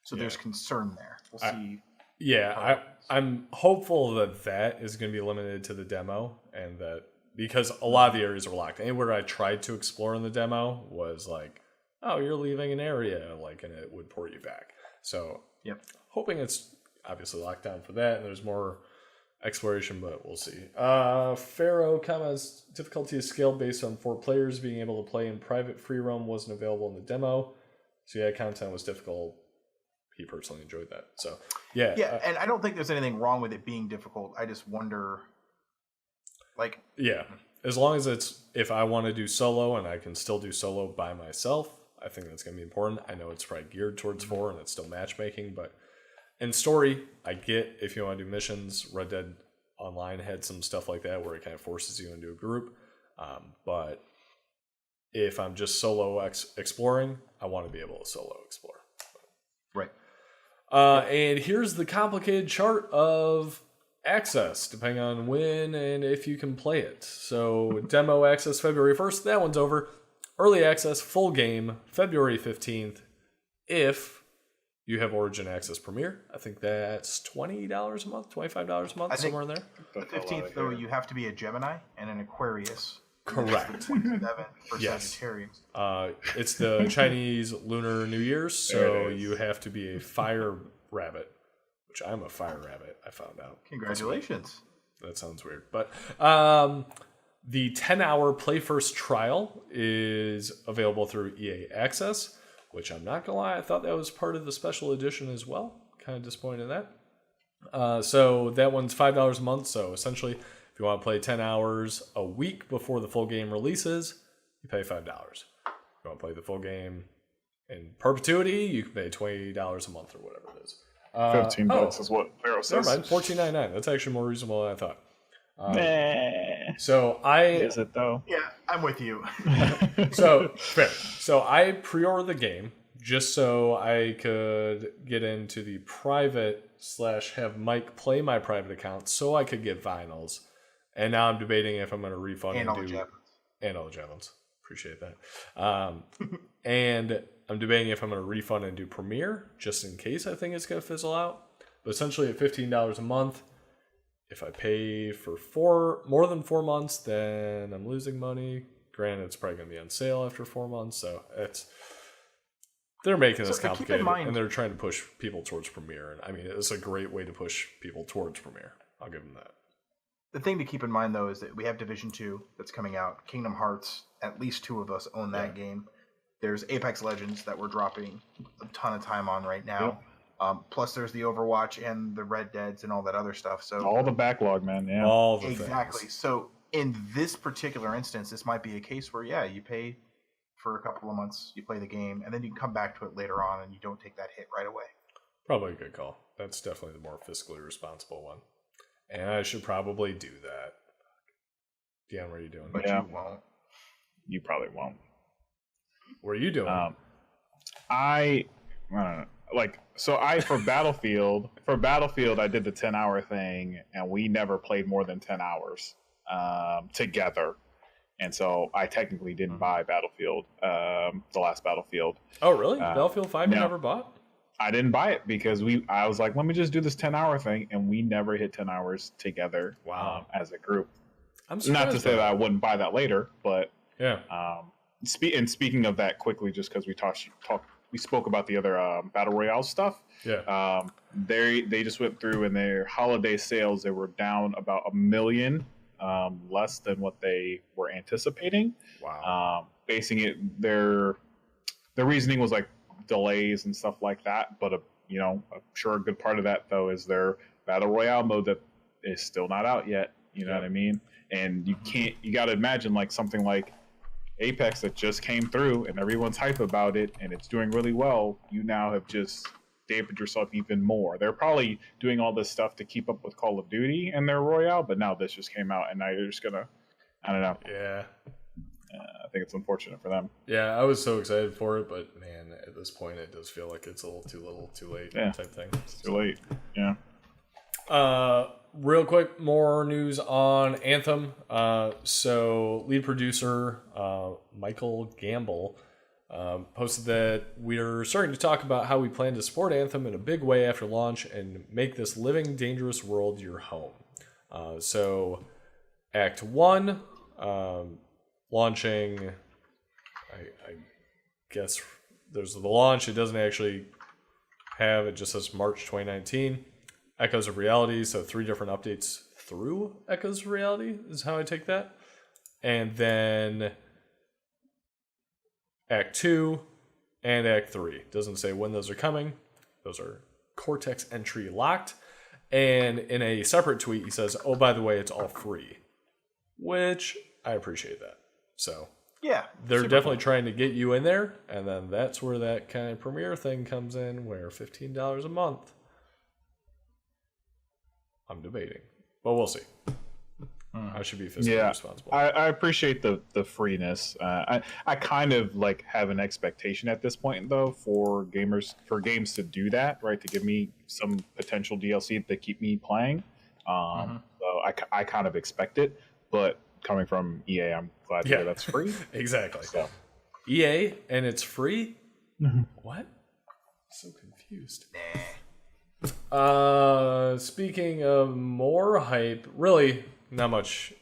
[SPEAKER 2] So there's concern there. We'll see.
[SPEAKER 1] Yeah, I'm hopeful that is going to be limited to the demo, and that because a lot of the areas are locked. Anywhere I tried to explore in the demo was like, oh, you're leaving an area, and it would port you back. So, hoping it's obviously locked down for that, and there's more exploration, but we'll see. Pharaoh comments, difficulty is scaled based on 4 players. Being able to play in private free roam wasn't available in the demo. So yeah, content was difficult. He personally enjoyed that. So yeah.
[SPEAKER 2] Yeah, and I don't think there's anything wrong with it being difficult. I just wonder,
[SPEAKER 1] as long as if I want to do solo and I can still do solo by myself, I think that's going to be important. I know it's probably geared towards 4 and it's still matchmaking, but in story, I get if you want to do missions. Red Dead Online had some stuff like that where it kind of forces you into a group. But if I'm just solo exploring, I want to be able to solo explore.
[SPEAKER 2] right.
[SPEAKER 1] And here's the complicated chart of access, depending on when and if you can play it. So demo access February 1st, that one's over. Early access, full game, February 15th. If you have Origin Access Premier, I think that's $20 a month, $25 a month, somewhere in there.
[SPEAKER 2] The 15th, though, you have to be a Gemini and an Aquarius.
[SPEAKER 1] Correct.
[SPEAKER 2] 27 for
[SPEAKER 1] Yes.
[SPEAKER 2] Sagittarius.
[SPEAKER 1] It's the Chinese Lunar New Year's, so you have to be a fire rabbit, which I'm a fire rabbit, I found out.
[SPEAKER 2] Congratulations.
[SPEAKER 1] That sounds weird. But the 10-hour Play First trial is available through EA Access, which I'm not going to lie, I thought that was part of the special edition as well. Kind of disappointed in that. So that one's $5 a month. So essentially, if you want to play 10 hours a week before the full game releases, you pay $5. If you want to play the full game in perpetuity, you can pay $20 a month or whatever it is.
[SPEAKER 3] $15 is what Pharaoh says.
[SPEAKER 1] Never mind, $14.99. That's actually more reasonable than I thought.
[SPEAKER 3] Nah.
[SPEAKER 1] So
[SPEAKER 3] Is it though?
[SPEAKER 2] Yeah, I'm with you.
[SPEAKER 1] So fair. So I pre-ordered the game just so I could get into the private / have Mike play my private account so I could get vinyls. And now I'm debating if I'm going to refund
[SPEAKER 2] And all the
[SPEAKER 1] do
[SPEAKER 2] javelins.
[SPEAKER 1] and all the javelins. Appreciate that. And I'm debating if I'm going to refund and do Premiere just in case I think it's going to fizzle out. But essentially at $15 a month, if I pay for more than 4 months, then I'm losing money. Granted, it's probably going to be on sale after 4 months, so They're making this
[SPEAKER 2] So keep in
[SPEAKER 1] complicated,
[SPEAKER 2] mind-
[SPEAKER 1] and they're trying to push people towards Premiere. And I mean, it's a great way to push people towards Premiere. I'll give them that.
[SPEAKER 2] The thing to keep in mind, though, is that we have Division 2 that's coming out. Kingdom Hearts, at least 2 of us own that game. There's Apex Legends that we're dropping a ton of time on right now. Plus, there's the Overwatch and the Red Deads and all that other stuff. So
[SPEAKER 3] All the backlog, man. Yeah.
[SPEAKER 1] All the
[SPEAKER 2] exactly.
[SPEAKER 1] things.
[SPEAKER 2] So in this particular instance, this might be a case where, you pay for a couple of months, you play the game, and then you can come back to it later on, and you don't take that hit right away.
[SPEAKER 1] Probably a good call. That's definitely the more fiscally responsible one. And I should probably do that. Deion, what are you doing?
[SPEAKER 2] But you won't.
[SPEAKER 3] You probably won't.
[SPEAKER 1] What are you doing?
[SPEAKER 3] I don't know. For Battlefield, I did the 10-hour thing, and we never played more than 10 hours together. And so I technically didn't buy Battlefield, the last Battlefield.
[SPEAKER 1] Oh, really? Battlefield 5 you never bought?
[SPEAKER 3] I didn't buy it because I was like, let me just do this 10-hour thing, and we never hit 10 hours together.
[SPEAKER 1] Wow.
[SPEAKER 3] As a group.
[SPEAKER 1] I'm
[SPEAKER 3] not to say that I wouldn't buy that later, but
[SPEAKER 1] yeah.
[SPEAKER 3] Speaking of that quickly, just because we spoke about the other battle royale stuff.
[SPEAKER 1] Yeah.
[SPEAKER 3] They just went through in their holiday sales. They were down about 1 million, less than what they were anticipating.
[SPEAKER 1] Wow.
[SPEAKER 3] Basing it, their reasoning was like delays and stuff like that. But I'm sure a good part of that though is their battle royale mode that is still not out yet. You know what I mean? And you got to imagine like something like Apex that just came through and everyone's hype about it and it's doing really well. You now have just dampened yourself even more. They're probably doing all this stuff to keep up with Call of Duty and their Royale, but now this just came out and now you're just gonna, I don't know.
[SPEAKER 1] Yeah.
[SPEAKER 3] I think it's unfortunate for them.
[SPEAKER 1] Yeah, I was so excited for it, but man, at this point it does feel like it's a little too late type thing.
[SPEAKER 3] It's too late. Yeah.
[SPEAKER 1] Real quick, more news on Anthem. So lead producer Michael Gamble posted that we're starting to talk about how we plan to support Anthem in a big way after launch and make this living, dangerous world your home. So Act 1, launching, I guess there's the launch. It doesn't actually have, it just says March 2019. Echoes of Reality, so 3 different updates through Echoes of Reality is how I take that. And then Act 2 and Act 3. Doesn't say when those are coming. Those are Cortex entry locked. And in a separate tweet, he says, oh, by the way, it's all free. Which I appreciate that. So
[SPEAKER 2] yeah,
[SPEAKER 1] they're definitely trying to get you in there. And then that's where that kind of Premiere thing comes in, where $15 a month. I'm debating, but we'll see. I should be fiscally responsible.
[SPEAKER 3] I appreciate the freeness. I kind of like have an expectation at this point though for games to do that, right? To give me some potential DLC to keep me playing. So I kind of expect it, but coming from EA, I'm glad to hear that's free.
[SPEAKER 1] Exactly.
[SPEAKER 3] So.
[SPEAKER 1] EA and it's free. What? I'm so confused. Speaking of more hype, really not much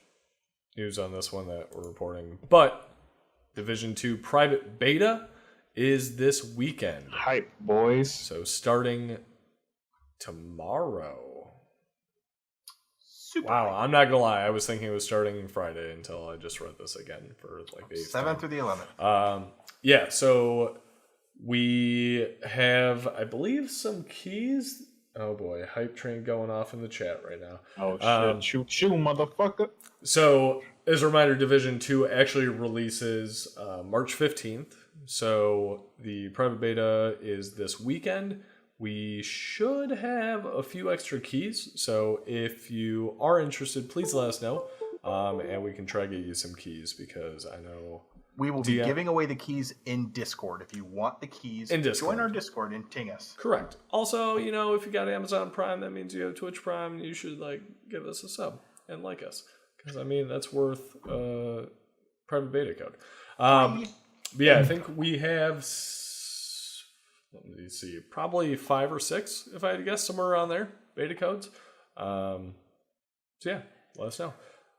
[SPEAKER 1] news on this one that we're reporting, but Division 2 private beta is this weekend.
[SPEAKER 3] Hype, boys.
[SPEAKER 1] So starting tomorrow. Wow, I'm not gonna lie, I was thinking it was starting Friday until I just read this again for like the
[SPEAKER 2] 7th through the 11th.
[SPEAKER 1] Yeah, so we have, I believe, some keys. Oh boy, hype train going off in the chat right now.
[SPEAKER 3] Oh shit, shoot, motherfucker.
[SPEAKER 1] So, as a reminder, Division 2 actually releases March 15th. So, the private beta is this weekend. We should have a few extra keys. So, if you are interested, please let us know. And we can try to get you some keys because I know...
[SPEAKER 2] We will be giving away the keys in Discord. If you want the keys, join our Discord and ting us.
[SPEAKER 1] Correct. Also, you know, if you got Amazon Prime, that means you have Twitch Prime. You should give us a sub and like us, because I mean that's worth private beta code. But yeah, I think we have. Let me see, probably 5 or 6, if I had to guess, somewhere around there, beta codes. So yeah, let us know.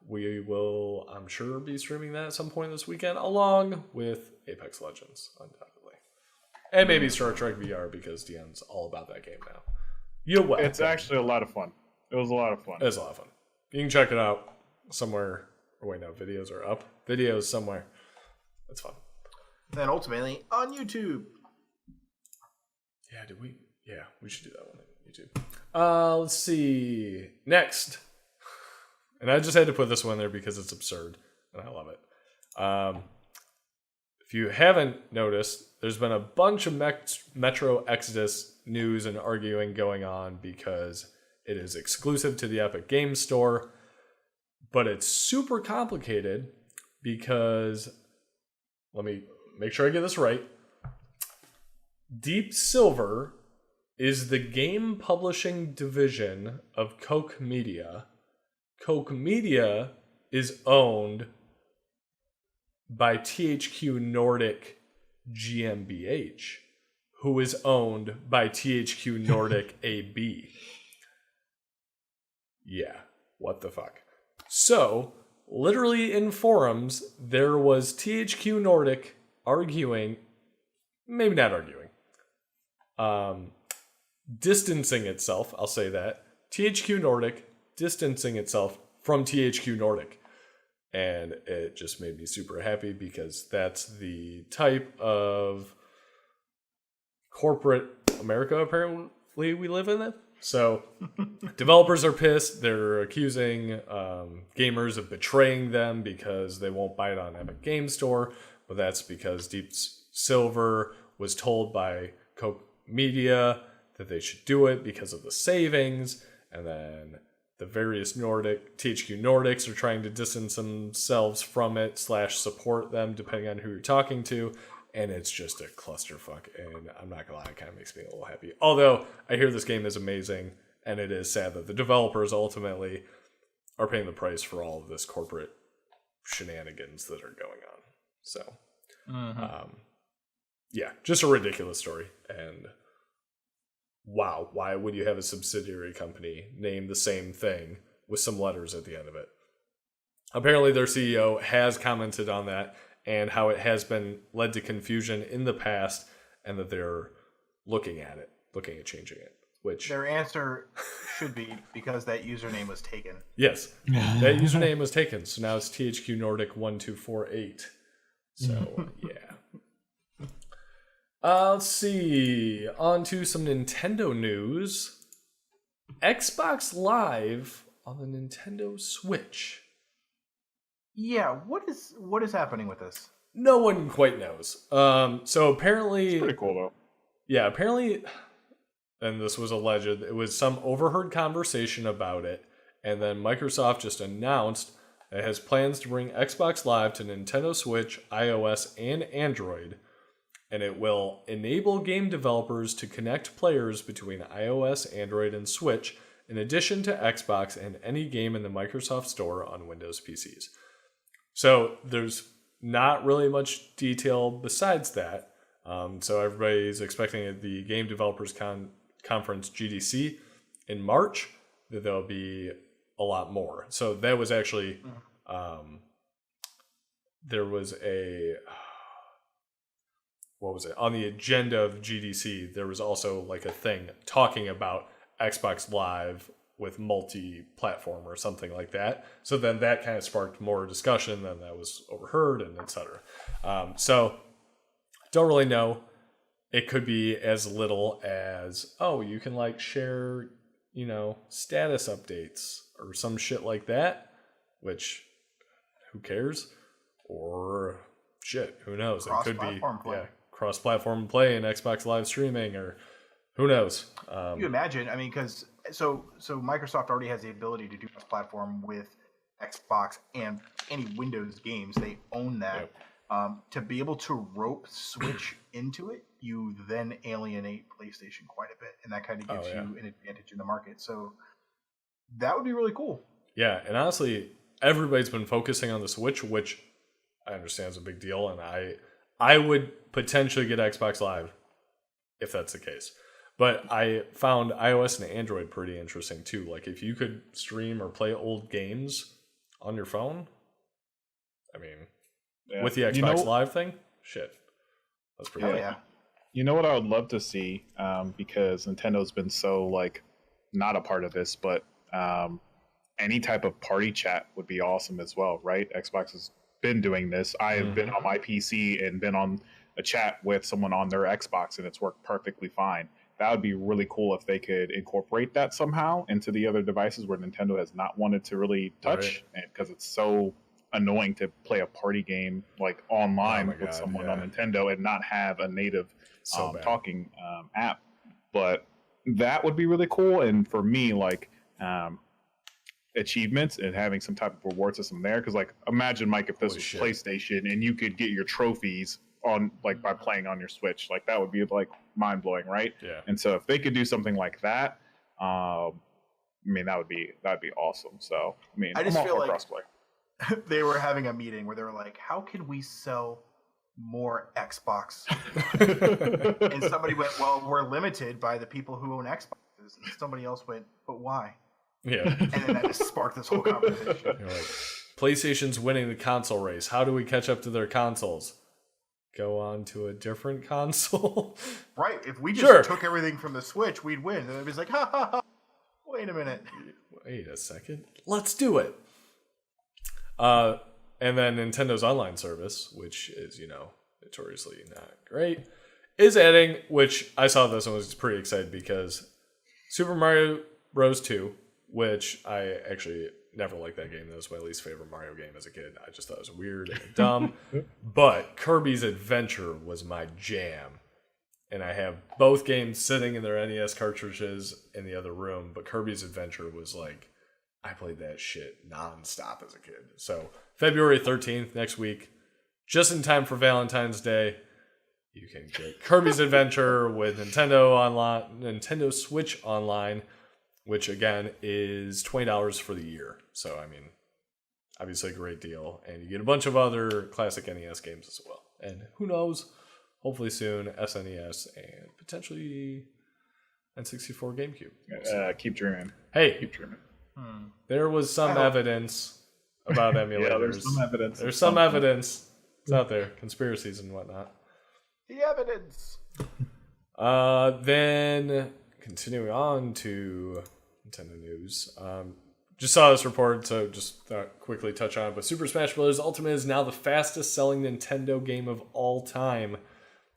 [SPEAKER 1] We will, I'm sure, be streaming that at some point this weekend, along with Apex Legends, undoubtedly. And maybe Star Trek VR because Deion's all about that game now.
[SPEAKER 3] It's actually a lot of fun. It was a lot of fun.
[SPEAKER 1] It was a lot of fun. You can check it out somewhere. Or wait, no, videos are up. Videos somewhere. It's fun.
[SPEAKER 2] Then ultimately on YouTube.
[SPEAKER 1] Yeah, Yeah, we should do that one on YouTube. Let's see. Next. And I just had to put this one there because it's absurd. And I love it. If you haven't noticed, there's been a bunch of Metro Exodus news and arguing going on because it is exclusive to the Epic Games Store. But it's super complicated because, let me make sure I get this right. Deep Silver is the game publishing division of Koch Media. Koch Media is owned by THQ Nordic GmbH, who is owned by THQ Nordic AB. Yeah, what the fuck? So, literally in forums, there was THQ Nordic arguing, maybe not arguing, distancing itself, I'll say that, THQ Nordic distancing itself from THQ Nordic. And it just made me super happy because that's the type of corporate America apparently we live in. So developers are pissed. They're accusing gamers of betraying them because they won't buy it on Epic Games Store. But that's because Deep Silver was told by Koch Media that they should do it because of the savings. And then the various THQ Nordics are trying to distance themselves from it / support them depending on who you're talking to. And it's just a clusterfuck. And I'm not going to lie, it kind of makes me a little happy. Although I hear this game is amazing. And it is sad that the developers ultimately are paying the price for all of this corporate shenanigans that are going on. So, yeah, just a ridiculous story. And wow, why would you have a subsidiary company name the same thing with some letters at the end of it? Apparently their CEO has commented on that and how it has been led to confusion in the past and that they're looking at changing it. Which
[SPEAKER 2] their answer should be because that username was taken.
[SPEAKER 1] Yes, that username was taken. So now it's THQ Nordic 1248. So, yeah. Let's see. On to some Nintendo news. Xbox Live on the Nintendo Switch.
[SPEAKER 2] Yeah, what is happening with this?
[SPEAKER 1] No one quite knows. So apparently,
[SPEAKER 3] it's pretty cool though.
[SPEAKER 1] Yeah, apparently, and this was alleged. It was some overheard conversation about it, and then Microsoft just announced that it has plans to bring Xbox Live to Nintendo Switch, iOS, and Android. And it will enable game developers to connect players between iOS, Android, and Switch, in addition to Xbox and any game in the Microsoft Store on Windows PCs. So there's not really much detail besides that. So everybody's expecting at the Game Developers Conference GDC in March that there'll be a lot more. So that was actually there was a... What was it? On the agenda of GDC, there was also like a thing talking about Xbox Live with multi-platform or something like that. So then that kind of sparked more discussion, then that was overheard, and etc. So don't really know. It could be as little as, oh, you can like share, status updates or some shit like that, which who cares? Or shit, who knows? It could be cross-platform play and Xbox Live streaming, or who knows?
[SPEAKER 2] You imagine? I mean, because so Microsoft already has the ability to do cross-platform with Xbox and any Windows games. They own that. Yep. To be able to rope Switch into it, you then alienate PlayStation quite a bit, and that kind of gives you an advantage in the market. So that would be really cool.
[SPEAKER 1] Yeah, and honestly, everybody's been focusing on the Switch, which I understand is a big deal, and I would potentially get Xbox Live if that's the case. But I found iOS and Android pretty interesting too. Like if you could stream or play old games on your phone, with the Xbox Live thing, shit, that's pretty cool.
[SPEAKER 2] Yeah.
[SPEAKER 3] You know what I would love to see, because Nintendo's been so like not a part of this, but any type of party chat would be awesome as well, right? Xbox has been doing this. I have been on my PC and been on a chat with someone on their Xbox, and it's worked perfectly fine. That would be really cool if they could incorporate that somehow into the other devices where Nintendo has not wanted to really touch, because it's so annoying to play a party game like online with someone on Nintendo and not have a native talking app. But that would be really cool. And for me, like achievements and having some type of reward system there, because like imagine, Mike, if this was PlayStation and you could get your trophies on like by playing on your Switch, like that would be like mind blowing, right?
[SPEAKER 1] Yeah.
[SPEAKER 3] And so if they could do something like that, I mean that'd be awesome. So I mean,
[SPEAKER 2] I just feel like
[SPEAKER 3] crossplay.
[SPEAKER 2] They were having a meeting where they were like, how can we sell more Xbox? And somebody went, well, we're limited by the people who own Xboxes. And somebody else went, but why?
[SPEAKER 1] Yeah.
[SPEAKER 2] And then that just sparked this whole conversation.
[SPEAKER 1] You're like, PlayStation's winning the console race. How do we catch up to their consoles? Go on to a different console?
[SPEAKER 2] Right. If we just took everything from the Switch, we'd win. And everybody's like, ha ha ha. Wait a minute.
[SPEAKER 1] Wait a second. Let's do it. And then Nintendo's online service, which is, notoriously not great, is adding, which I saw this and was pretty excited because Super Mario Bros. 2, which I actually never liked that game. That was my least favorite Mario game as a kid. I just thought it was weird and dumb. But Kirby's Adventure was my jam. And I have both games sitting in their NES cartridges in the other room. But Kirby's Adventure was like, I played that shit nonstop as a kid. So February 13th, next week, just in time for Valentine's Day, you can get Kirby's Adventure with Nintendo Switch Online, which again is $20 for the year. So I mean, obviously a great deal, and you get a bunch of other classic NES games as well. And who knows? Hopefully soon, SNES and potentially N64 GameCube.
[SPEAKER 3] Keep dreaming.
[SPEAKER 1] Hey,
[SPEAKER 3] keep dreaming.
[SPEAKER 1] There was some evidence about emulators.
[SPEAKER 3] Yeah, there's some evidence.
[SPEAKER 1] There's some evidence. It's out there. Conspiracies and whatnot.
[SPEAKER 2] The evidence.
[SPEAKER 1] Then, continuing on to Nintendo news. Just saw this report, so just quickly touch on it. But Super Smash Bros. Ultimate is now the fastest selling Nintendo game of all time.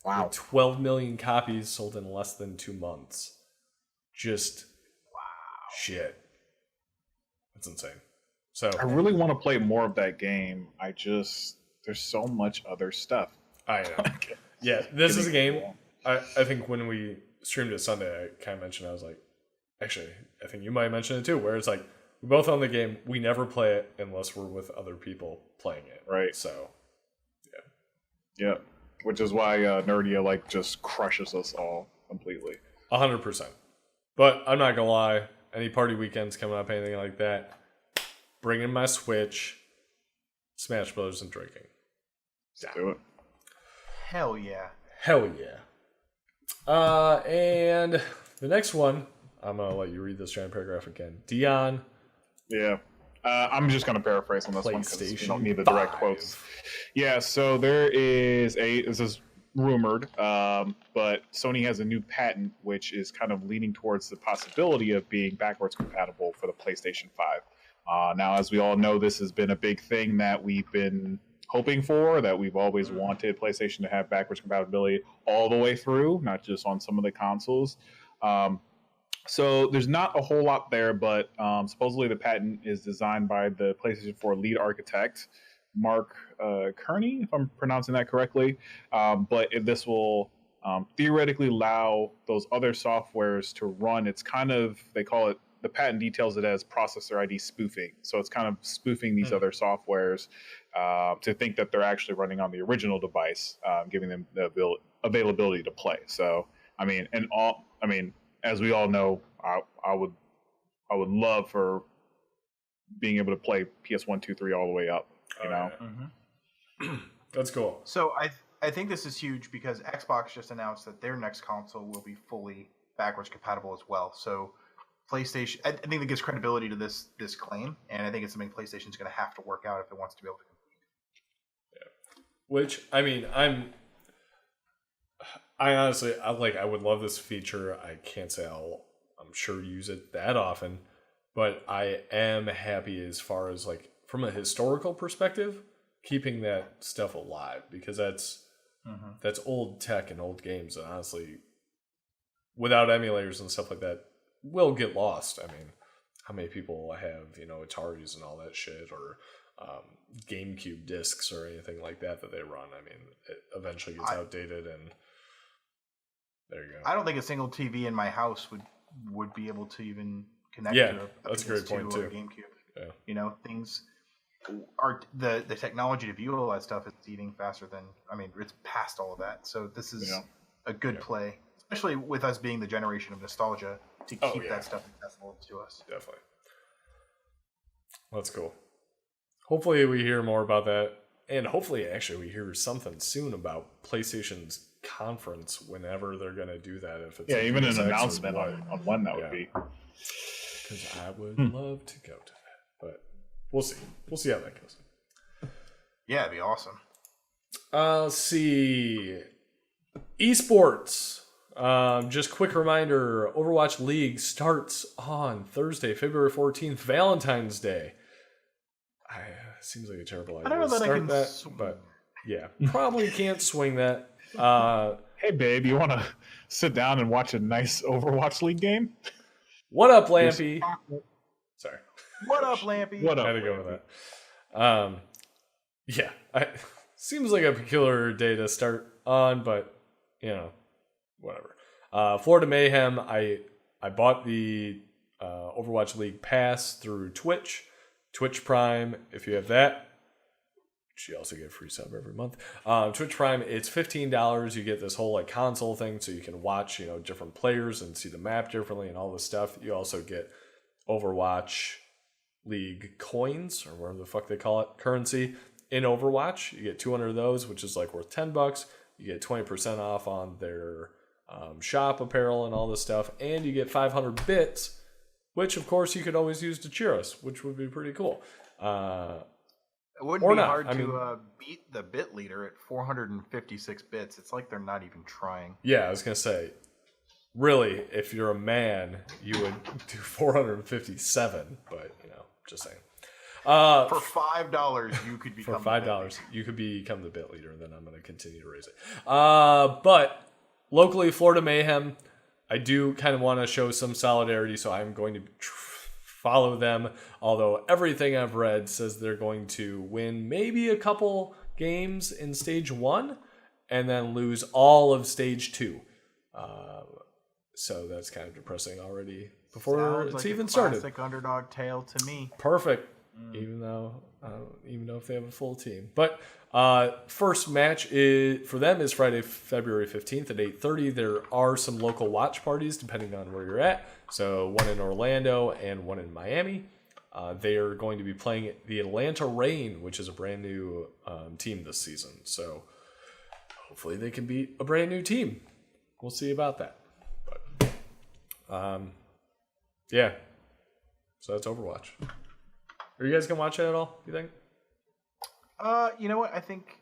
[SPEAKER 3] Wow.
[SPEAKER 1] With 12 million copies sold in less than 2 months. Just, shit. That's insane. So
[SPEAKER 3] I really want to play more of that game. There's so much other stuff.
[SPEAKER 1] I know. Yeah, this is a game. I think when we streamed it Sunday, I kind of mentioned, I was like, actually, I think you might mention it too, where it's like, we both own the game. We never play it unless we're with other people playing it.
[SPEAKER 3] Right.
[SPEAKER 1] So,
[SPEAKER 3] yeah. Yeah. Which is why Nerdia like just crushes us all completely.
[SPEAKER 1] 100%. But I'm not going to lie. Any party weekends coming up, anything like that, bring in my Switch, Smash Bros. And drinking.
[SPEAKER 3] Let's do it.
[SPEAKER 2] Hell yeah.
[SPEAKER 1] Hell yeah. And the next one, I'm going to let you read this giant paragraph again. Deion.
[SPEAKER 3] Yeah. I'm just going to paraphrase on this one because we don't need the
[SPEAKER 1] 5.
[SPEAKER 3] direct quotes. Yeah, so this is rumored, but Sony has a new patent which is kind of leaning towards the possibility of being backwards compatible for the PlayStation 5. Now, as we all know, this has been a big thing that we've been hoping for, that we've always wanted PlayStation to have backwards compatibility all the way through, not just on some of the consoles. So there's not a whole lot there, but supposedly the patent is designed by the PlayStation 4 lead architect, Mark Kearney, if I'm pronouncing that correctly. But this will theoretically allow those other softwares to run. It's kind of, they call it, the patent details it as processor ID spoofing. So it's kind of spoofing these other softwares to think that they're actually running on the original device, giving them the availability to play. So, I mean, as we all know, I would love for being able to play PS1, 2, 3 all the way up. You know,
[SPEAKER 1] That's cool.
[SPEAKER 2] So I think this is huge because Xbox just announced that their next console will be fully backwards compatible as well. So PlayStation, I think that gives credibility to this claim, and I think it's something PlayStation's going to have to work out if it wants to be able to compete.
[SPEAKER 1] Yeah. Which, I mean, I honestly, I would love this feature. I can't say I'm sure use it that often, but I am happy as far as like from a historical perspective, keeping that stuff alive because that's old tech and old games, and honestly, without emulators and stuff like that, will get lost. I mean, how many people have Ataris and all that shit, or GameCube discs or anything like that they run? I mean, it eventually gets outdated, and there you go.
[SPEAKER 2] I don't think a single TV in my house would be able to even connect to
[SPEAKER 1] that's a great point too.
[SPEAKER 2] GameCube. Yeah. Things are the technology to view all that stuff is eating faster than it's past all of that. So this is a good play, especially with us being the generation of nostalgia to keep that stuff accessible to us.
[SPEAKER 1] Definitely. That's cool. Hopefully we hear more about that, and hopefully actually we hear something soon about PlayStation's conference whenever they're going to do that. If it's
[SPEAKER 3] even an announcement on when that would be.
[SPEAKER 1] Because I would love to go to that, but we'll see. We'll see how that goes.
[SPEAKER 2] Yeah, it'd be awesome.
[SPEAKER 1] Let's see. Esports. Just quick reminder, Overwatch League starts on Thursday, February 14th, Valentine's Day. Seems like a terrible idea.
[SPEAKER 2] I don't know that I can
[SPEAKER 1] but yeah, probably can't swing that.
[SPEAKER 3] Hey babe, you want to sit down and watch a nice Overwatch League game?
[SPEAKER 1] What up, Lampy? Sorry.
[SPEAKER 2] What up, Lampy?
[SPEAKER 3] What up?
[SPEAKER 1] I had to go with that. Seems like a peculiar day to start on, but whatever. Florida Mayhem. I bought the Overwatch League pass through Twitch Prime. If you have that, you also get a free sub every month. Twitch Prime, it's $15. You get this whole like console thing, so you can watch different players and see the map differently and all this stuff. You also get Overwatch League coins, or whatever the fuck they call it, currency in Overwatch. You get 200 of those, which is like worth $10. You get 20% off on their shop apparel and all this stuff, and you get 500 bits, which of course you could always use to cheer us, which would be pretty cool.
[SPEAKER 2] It wouldn't be hard to beat the bit leader at 456 bits. It's like they're not even trying.
[SPEAKER 1] Yeah, I was going to say, really, if you're a man, you would do 457, but, just saying.
[SPEAKER 2] For $5, you could become
[SPEAKER 1] you could become the bit leader, and then I'm going to continue to raise it. But locally, Florida Mayhem, I do kind of want to show some solidarity, so I'm going to follow them, although everything I've read says they're going to win maybe a couple games in Stage 1 and then lose all of Stage 2. So that's kind of depressing already before it's even started.
[SPEAKER 2] Classic underdog tale to me.
[SPEAKER 1] Perfect. Even though I don't even know if they have a full team. But first match for them is Friday, February 15th at 8:30. There are some local watch parties depending on where you're at. So one in Orlando and one in Miami. They are going to be playing the Atlanta Reign, which is a brand new team this season. So hopefully they can beat a brand new team. We'll see about that. But yeah. So that's Overwatch. Are you guys gonna watch it at all? You think?
[SPEAKER 2] You know what? I think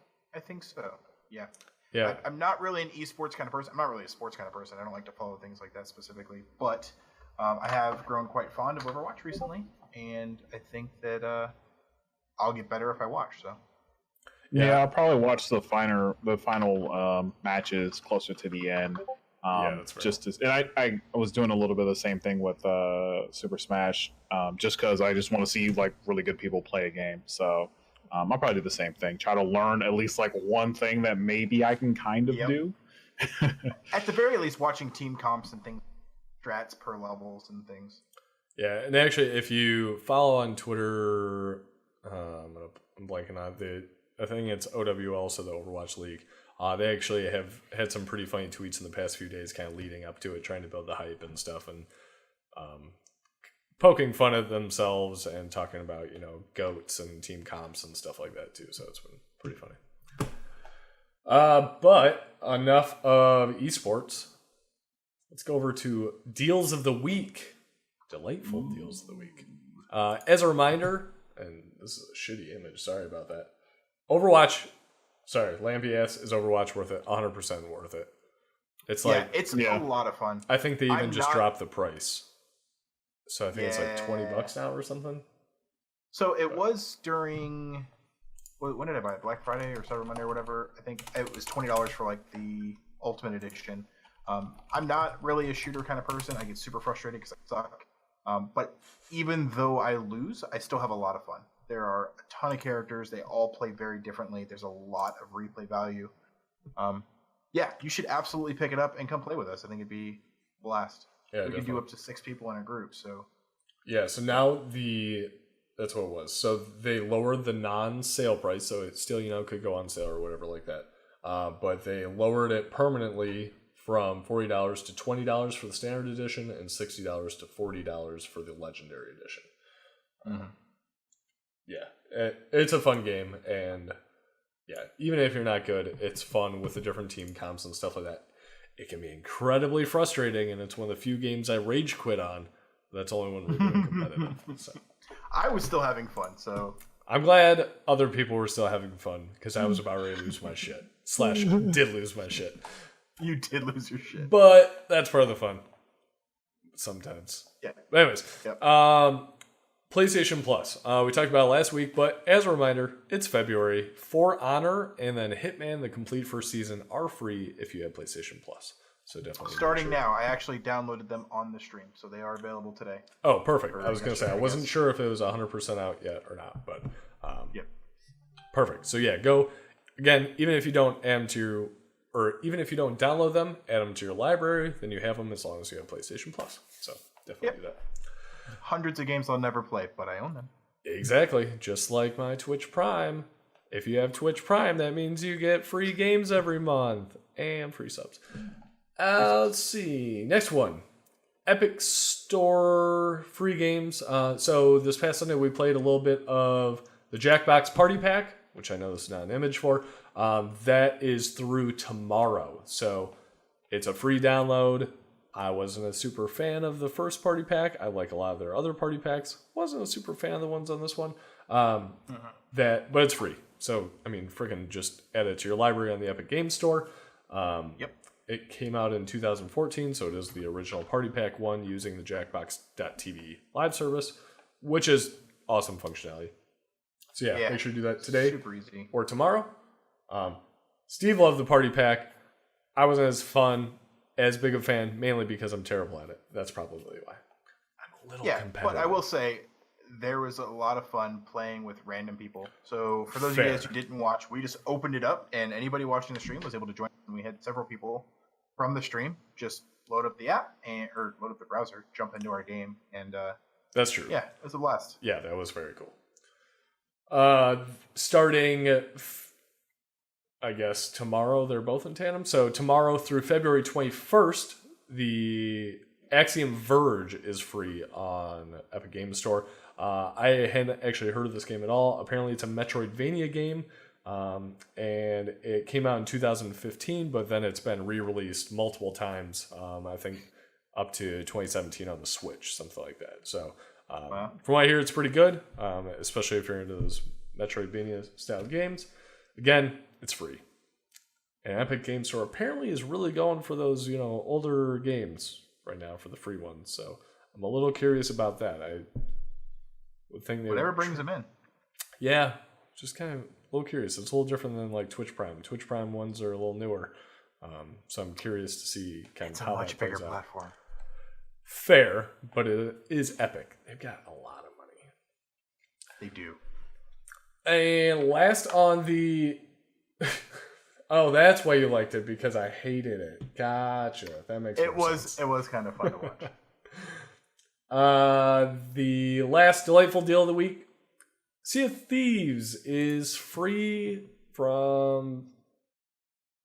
[SPEAKER 2] so. Yeah.
[SPEAKER 1] Yeah.
[SPEAKER 2] I'm not really an esports kind of person. I'm not really a sports kind of person. I don't like to follow things like that specifically. But I have grown quite fond of Overwatch recently, and I think that I'll get better if I watch. So.
[SPEAKER 3] Yeah, I'll probably watch the final matches closer to the end.
[SPEAKER 1] That's right.
[SPEAKER 3] I was doing a little bit of the same thing with Super Smash, just because I just want to see like really good people play a game. So I'll probably do the same thing. Try to learn at least like one thing that maybe I can kind of do.
[SPEAKER 2] At the very least, watching team comps and things, strats per levels and things.
[SPEAKER 1] Yeah, and actually, if you follow on Twitter, I'm blanking on I think it's OWL, so the Overwatch League. They actually have had some pretty funny tweets in the past few days kind of leading up to it, trying to build the hype and stuff, and poking fun at themselves and talking about, GOATs and team comps and stuff like that too, so it's been pretty funny. But enough of esports. Let's go over to Deals of the Week. Delightful Deals of the Week. As a reminder, and this is a shitty image, sorry about that. Lampy asks, is Overwatch worth it? 100% worth it. It's
[SPEAKER 2] it's a lot of fun.
[SPEAKER 1] I think they even dropped the price. So I think it's like $20 now or something.
[SPEAKER 2] So it was during, when did I buy it? Black Friday or Cyber Monday or whatever. I think it was $20 for like the Ultimate Edition. I'm not really a shooter kind of person. I get super frustrated because I suck. But even though I lose, I still have a lot of fun. There are a ton of characters. They all play very differently. There's a lot of replay value. Yeah, you should absolutely pick it up and come play with us. I think it'd be a blast.
[SPEAKER 1] Yeah,
[SPEAKER 2] we can do up to 6 people in a group. So
[SPEAKER 1] yeah, so now that's what it was. So they lowered the non-sale price, so it still could go on sale or whatever like that. But they lowered it permanently from $40 to $20 for the standard edition and $60 to $40 for the legendary edition.
[SPEAKER 2] Mm-hmm.
[SPEAKER 1] Yeah, it's a fun game, and yeah, even if you're not good, it's fun with the different team comps and stuff like that. It can be incredibly frustrating, and it's one of the few games I rage quit on. That's only when we're doing competitive. So.
[SPEAKER 2] I was still having fun, so
[SPEAKER 1] I'm glad other people were still having fun because I was about ready to lose my shit. / did lose my shit.
[SPEAKER 2] You did lose your shit,
[SPEAKER 1] but that's part of the fun. Sometimes.
[SPEAKER 2] Yeah.
[SPEAKER 1] But anyways,
[SPEAKER 2] yep.
[SPEAKER 1] PlayStation Plus. We talked about it last week, but as a reminder, it's February. For Honor and then Hitman, the complete first season, are free if you have PlayStation Plus. So definitely.
[SPEAKER 2] Starting now, I actually downloaded them on the stream, so they are available today.
[SPEAKER 1] Oh, perfect. I was going to say, I wasn't sure if it was 100% out yet or not, but
[SPEAKER 2] yep.
[SPEAKER 1] Perfect. So yeah, go again. Even if you don't even if you don't download them, add them to your library. Then you have them as long as you have PlayStation Plus. So definitely do that.
[SPEAKER 2] Hundreds of games I'll never play, but I own them.
[SPEAKER 1] Exactly. Just like my Twitch Prime. If you have Twitch Prime, that means you get free games every month and free subs. Let's see. Next one. Epic Store free games. So this past Sunday we played a little bit of the Jackbox Party Pack, which I know this is not an image for. That is through tomorrow. So it's a free download. I wasn't a super fan of the first party pack. I like a lot of their other party packs. Wasn't a super fan of the ones on this one. But it's free. So, I mean, freaking just add it to your library on the Epic Games Store.
[SPEAKER 2] Yep.
[SPEAKER 1] It came out in 2014, so it is the original party pack one using the Jackbox.tv live service, which is awesome functionality. So yeah, make sure you do that today
[SPEAKER 2] super easy.
[SPEAKER 1] Or tomorrow. Steve loved the party pack. I wasn't as big a fan, mainly because I'm terrible at it. That's probably why. I'm a little competitive.
[SPEAKER 2] But I will say there was a lot of fun playing with random people. So for those of you guys who didn't watch, we just opened it up, and anybody watching the stream was able to join. And we had several people from the stream just load up the app or load up the browser, jump into our game, and
[SPEAKER 1] that's true.
[SPEAKER 2] Yeah, it was a blast.
[SPEAKER 1] Yeah, that was very cool. Starting, I guess, tomorrow, they're both in tandem. So tomorrow through February 21st, the Axiom Verge is free on Epic Games Store. I hadn't actually heard of this game at all. Apparently it's a Metroidvania game, and it came out in 2015, but then it's been re-released multiple times, I think up to 2017 on the Switch, something like that. So from what I hear, it's pretty good, especially if you're into those Metroidvania-style games. Again, it's free. And Epic Games Store apparently is really going for those, older games right now for the free ones. So I'm a little curious about that. I would think
[SPEAKER 2] whatever brings them in.
[SPEAKER 1] Yeah, just kind of a little curious. It's a little different than like Twitch Prime. Twitch Prime ones are a little newer. So I'm curious to see kind of how that plays out. It's a much bigger platform. Fair, but it is Epic. They've got a lot of money.
[SPEAKER 2] They do.
[SPEAKER 1] And last on the... Oh, that's why you liked it, because I hated it. Gotcha. That makes sense.
[SPEAKER 2] It was kind of fun to watch.
[SPEAKER 1] The last delightful deal of the week. Sea of Thieves is free from...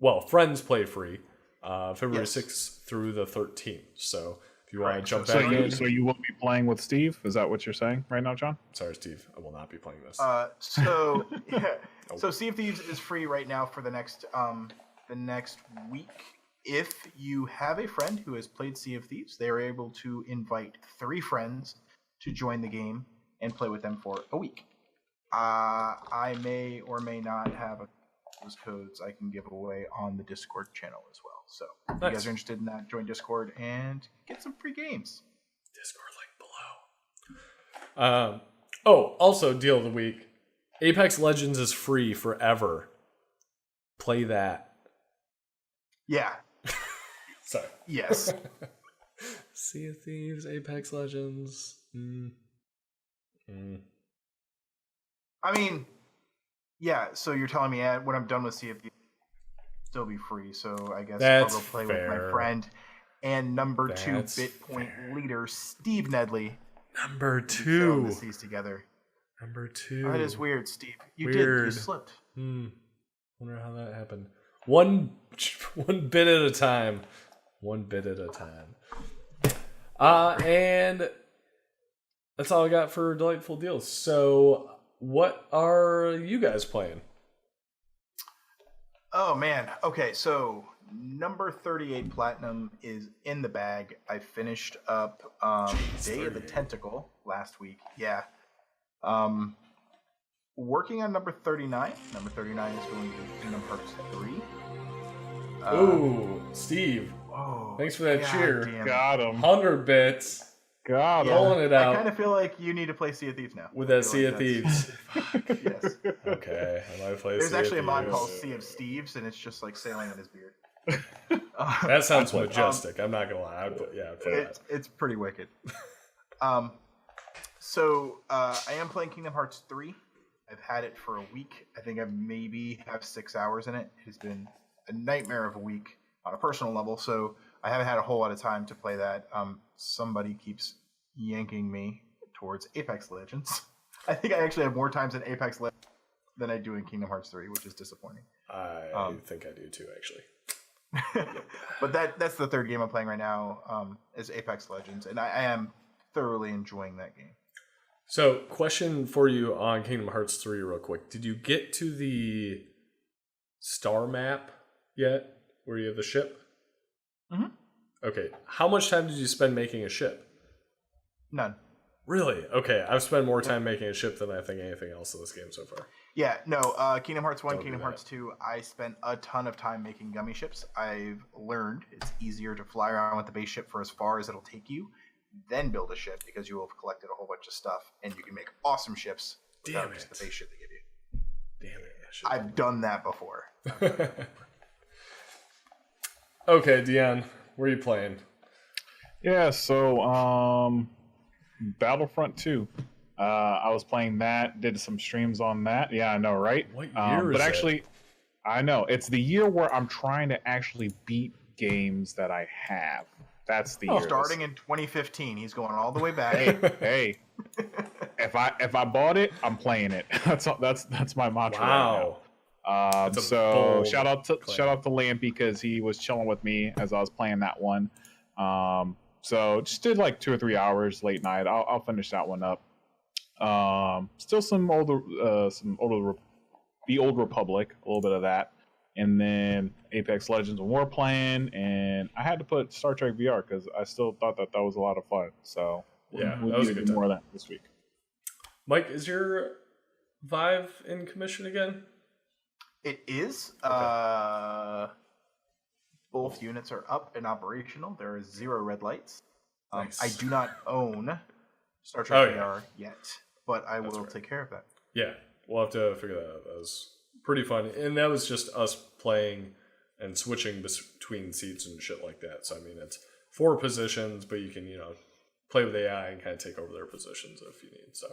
[SPEAKER 1] Well, Friends play free. February 6th through the 13th. So if you want to jump back in...
[SPEAKER 3] So you will be playing with Steve? Is that what you're saying right now, John?
[SPEAKER 1] Sorry, Steve. I will not be playing this.
[SPEAKER 2] So Sea of Thieves is free right now for the next week. If you have a friend who has played Sea of Thieves, they are able to invite 3 friends to join the game and play with them for a week. I may or may not have those codes I can give away on the Discord channel as well. So if you guys are interested in that, join Discord and get some free games.
[SPEAKER 1] Discord link below. Also, deal of the week. Apex Legends is free forever. Play that.
[SPEAKER 2] Yeah.
[SPEAKER 1] Sorry.
[SPEAKER 2] Yes.
[SPEAKER 1] Sea of Thieves, Apex Legends.
[SPEAKER 2] I mean, yeah, so you're telling me when I'm done with Sea of Thieves, still be free, so I guess
[SPEAKER 1] That's
[SPEAKER 2] I'll go play
[SPEAKER 1] fair.
[SPEAKER 2] with my friend and number 2 Bitpoint leader, Steve Nedley.
[SPEAKER 1] Number
[SPEAKER 2] We
[SPEAKER 1] 2.
[SPEAKER 2] fell in the seas together.
[SPEAKER 1] Number 2.
[SPEAKER 2] That is weird, Steve. You
[SPEAKER 1] Weird.
[SPEAKER 2] slipped.
[SPEAKER 1] Wonder how that happened. One bit at a time. One bit at a time. And that's all I got for Delightful Deals. So, what are you guys playing?
[SPEAKER 2] Oh, man. Okay, so number 38 Platinum is in the bag. I finished up Day of the Tentacle last week. Yeah. Working on number 39. Number 39 is going to be Kingdom Hearts 3.
[SPEAKER 1] Ooh, Steve.
[SPEAKER 2] Whoa,
[SPEAKER 1] Thanks for that cheer.
[SPEAKER 2] damn.
[SPEAKER 3] Got him.
[SPEAKER 1] 100 bits.
[SPEAKER 3] Got him.
[SPEAKER 1] Pulling it out.
[SPEAKER 2] I kind of feel like you need to play Sea of Thieves now.
[SPEAKER 1] With that Sea of Thieves.
[SPEAKER 2] Yes.
[SPEAKER 1] Okay, I might play
[SPEAKER 2] There's
[SPEAKER 1] Sea
[SPEAKER 2] actually a
[SPEAKER 1] of
[SPEAKER 2] mod
[SPEAKER 1] Thieves.
[SPEAKER 2] called Sea of Steves, and it's just like sailing on his beard.
[SPEAKER 1] That sounds majestic. I'm not gonna lie. I'd play that.
[SPEAKER 2] It's pretty wicked. So I am playing Kingdom Hearts 3. I've had it for a week. I think I maybe have 6 hours in it. It has been a nightmare of a week on a personal level, so I haven't had a whole lot of time to play that. Somebody keeps yanking me towards Apex Legends. I think I actually have more times in Apex Legends than I do in Kingdom Hearts 3, which is disappointing.
[SPEAKER 1] I think I do too, actually.
[SPEAKER 2] But that's the third game I'm playing right now, is Apex Legends, and I am thoroughly enjoying that game.
[SPEAKER 1] So, question for you on Kingdom Hearts 3 real quick. Did you get to the star map yet, where you have the ship?
[SPEAKER 2] Mm-hmm.
[SPEAKER 1] Okay. How much time did you spend making a ship?
[SPEAKER 2] None.
[SPEAKER 1] Really? Okay. I've spent more time making a ship than I think anything else in this game so far.
[SPEAKER 2] Yeah, no, Kingdom Hearts 1,
[SPEAKER 1] Don't do
[SPEAKER 2] Kingdom
[SPEAKER 1] that.
[SPEAKER 2] Hearts 2, I spent a ton of time making gummy ships. I've learned it's easier to fly around with the base ship for as far as it'll take you, then build a ship, because you will have collected a whole bunch of stuff, and you can make awesome ships without just the base ship they give you.
[SPEAKER 1] Damn it.
[SPEAKER 2] I've done that before.
[SPEAKER 1] Okay, Deion, where are you playing?
[SPEAKER 3] Yeah, so Battlefront 2. I was playing that, did some streams on that. Yeah, I know, right?
[SPEAKER 1] What year is
[SPEAKER 3] but
[SPEAKER 1] it?
[SPEAKER 3] actually, I know. It's the year where I'm trying to actually beat games that I have. That's the year.
[SPEAKER 2] Starting in 2015, he's going all the way back.
[SPEAKER 3] Hey. If I bought it, I'm playing it. That's my mantra right now.
[SPEAKER 1] Wow.
[SPEAKER 3] So shout out to Lampy because he was chilling with me as I was playing that one. So just did like 2 or 3 hours late night. I'll finish that one up. Still some older the Old Republic, a little bit of that, and then Apex Legends and Warplane, and I had to put Star Trek VR because I still thought that was a lot of fun. So
[SPEAKER 1] Yeah,
[SPEAKER 3] we'll
[SPEAKER 1] that was a
[SPEAKER 3] do
[SPEAKER 1] good time.
[SPEAKER 3] more of that this week.
[SPEAKER 1] Mike, is your Vive in commission again?
[SPEAKER 2] It is. Both units are up and operational. There are 0 red lights.
[SPEAKER 1] Nice.
[SPEAKER 2] I do not own Star Trek
[SPEAKER 1] Oh, yeah.
[SPEAKER 2] VR yet, but I will
[SPEAKER 1] right.
[SPEAKER 2] take care of that.
[SPEAKER 1] Yeah, we'll have to figure that out. That was pretty fun. And that was just us playing and switching between seats and shit like that. So, I mean, it's 4 positions, but you can, play with AI and kind of take over their positions if you need. So,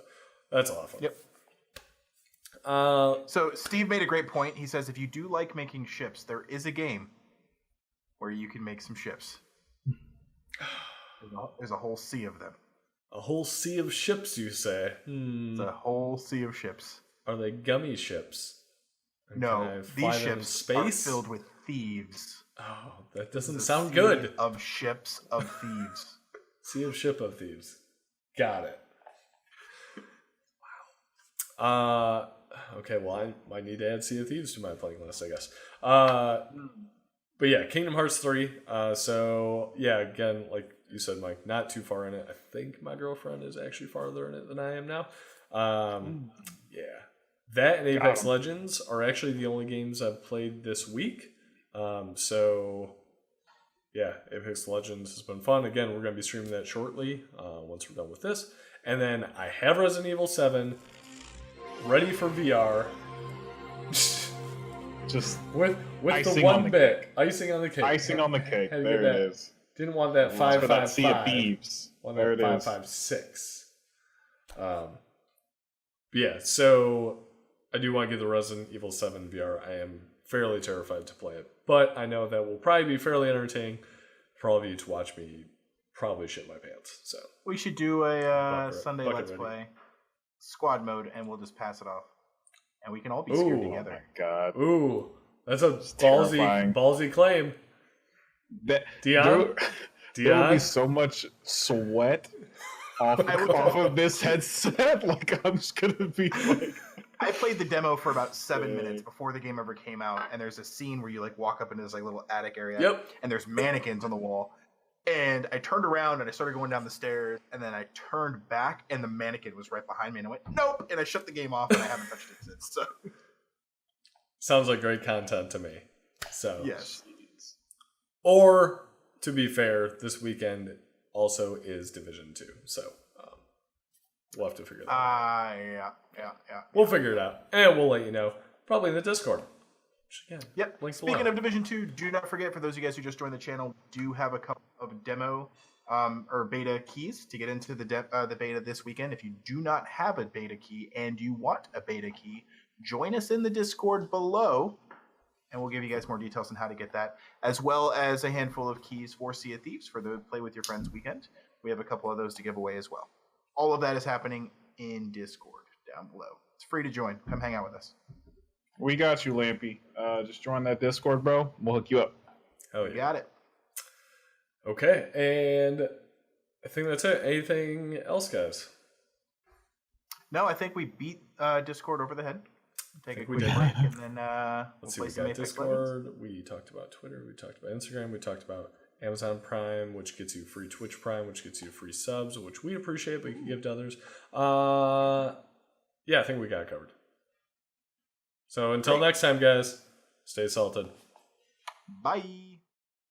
[SPEAKER 1] that's a lot of fun.
[SPEAKER 2] Yep. So Steve made a great point. He says if you do like making ships, there is a game where you can make some ships. There's a whole sea of them.
[SPEAKER 1] A whole sea of ships, you say?
[SPEAKER 2] It's a whole sea of ships.
[SPEAKER 1] Are they gummy ships? And can
[SPEAKER 2] No,
[SPEAKER 1] I
[SPEAKER 2] these
[SPEAKER 1] fly them in
[SPEAKER 2] ships
[SPEAKER 1] space?
[SPEAKER 2] are filled with thieves.
[SPEAKER 1] Oh, that doesn't
[SPEAKER 2] It's a
[SPEAKER 1] sound
[SPEAKER 2] sea
[SPEAKER 1] good.
[SPEAKER 2] Of ships of thieves.
[SPEAKER 1] Sea of ship of thieves. Got it. Wow. Okay, well, I might need to add Sea of Thieves to my playing list, I guess. But yeah, Kingdom Hearts 3. So, yeah, again, like you said, Mike, not too far in it. I think my girlfriend is actually farther in it than I am now. Yeah. That and Apex Legends are actually the only games I've played this week. So, yeah, Apex Legends has been fun. Again, we're going to be streaming that shortly once we're done with this. And then I have Resident Evil 7 ready for VR.
[SPEAKER 3] Just
[SPEAKER 1] with
[SPEAKER 3] icing
[SPEAKER 1] the
[SPEAKER 3] on
[SPEAKER 1] one
[SPEAKER 3] the
[SPEAKER 1] bit. Icing on the cake.
[SPEAKER 3] icing on the cake.
[SPEAKER 1] Had to
[SPEAKER 3] There
[SPEAKER 1] get
[SPEAKER 3] it
[SPEAKER 1] that.
[SPEAKER 3] is.
[SPEAKER 1] Didn't want that
[SPEAKER 3] For that
[SPEAKER 1] 555.
[SPEAKER 3] Sea of Thieves.
[SPEAKER 1] Wanted
[SPEAKER 3] There
[SPEAKER 1] that
[SPEAKER 3] it is.
[SPEAKER 1] 556. Yeah, so I do want to give the Resident Evil 7 VR. I am fairly terrified to play it, but I know that will probably be fairly entertaining for all of you to watch me probably shit my pants. So
[SPEAKER 2] We should do a Sunday
[SPEAKER 1] bucket
[SPEAKER 2] Let's
[SPEAKER 1] ready.
[SPEAKER 2] Play squad mode, and we'll just pass it off, and we can all be scared
[SPEAKER 1] Ooh.
[SPEAKER 3] Oh
[SPEAKER 2] together.
[SPEAKER 3] my god.
[SPEAKER 1] ooh, that's a
[SPEAKER 3] terrifying.
[SPEAKER 1] ballsy claim.
[SPEAKER 3] That,
[SPEAKER 1] Dion?
[SPEAKER 3] there will be
[SPEAKER 1] Dion?
[SPEAKER 3] so much sweat off of this headset. Like, I'm just going to be like...
[SPEAKER 2] I played the demo for about 7 minutes before the game ever came out, and there's a scene where you like walk up into this like little attic area,
[SPEAKER 1] Yep.
[SPEAKER 2] and there's mannequins on the wall. And I turned around and I started going down the stairs, and then I turned back, and the mannequin was right behind me, and I went, nope, and I shut the game off, and I haven't touched it since. So
[SPEAKER 1] Sounds like great content to me. So
[SPEAKER 2] yes,
[SPEAKER 1] Or, to be fair, this weekend also is Division 2. So, we'll have to figure that out.
[SPEAKER 2] yeah.
[SPEAKER 1] We'll figure it out. And we'll let you know. Probably in the Discord. Which, again,
[SPEAKER 2] Yep.
[SPEAKER 1] links
[SPEAKER 2] Speaking
[SPEAKER 1] below.
[SPEAKER 2] of Division 2, do not forget, for those of you guys who just joined the channel, do have a couple of demo or beta keys to get into the beta this weekend. If you do not have a beta key and you want a beta key, join us in the Discord below, and we'll give you guys more details on how to get that, as well as a handful of keys for Sea of Thieves for the Play With Your Friends weekend. We have a couple of those to give away as well. All of that is happening in Discord down below. It's free to join. Come hang out with us.
[SPEAKER 3] We got you, Lampy. Just join that Discord, bro. We'll hook you up.
[SPEAKER 1] Oh,
[SPEAKER 2] You
[SPEAKER 1] yeah.
[SPEAKER 2] got it.
[SPEAKER 1] Okay, and I think that's it. Anything else, guys?
[SPEAKER 2] No, I think we beat Discord over the head. Take a
[SPEAKER 1] we
[SPEAKER 2] quick
[SPEAKER 1] did.
[SPEAKER 2] break, and then
[SPEAKER 1] Let's
[SPEAKER 2] we'll
[SPEAKER 1] see,
[SPEAKER 2] play
[SPEAKER 1] we got
[SPEAKER 2] some Apex Legends.
[SPEAKER 1] Discord, we talked about Twitter, we talked about Instagram, we talked about Amazon Prime, which gets you free Twitch Prime, which gets you free subs, which we appreciate, but you can give to others. Yeah, I think we got it covered. So until next time, guys, stay salted.
[SPEAKER 2] Bye.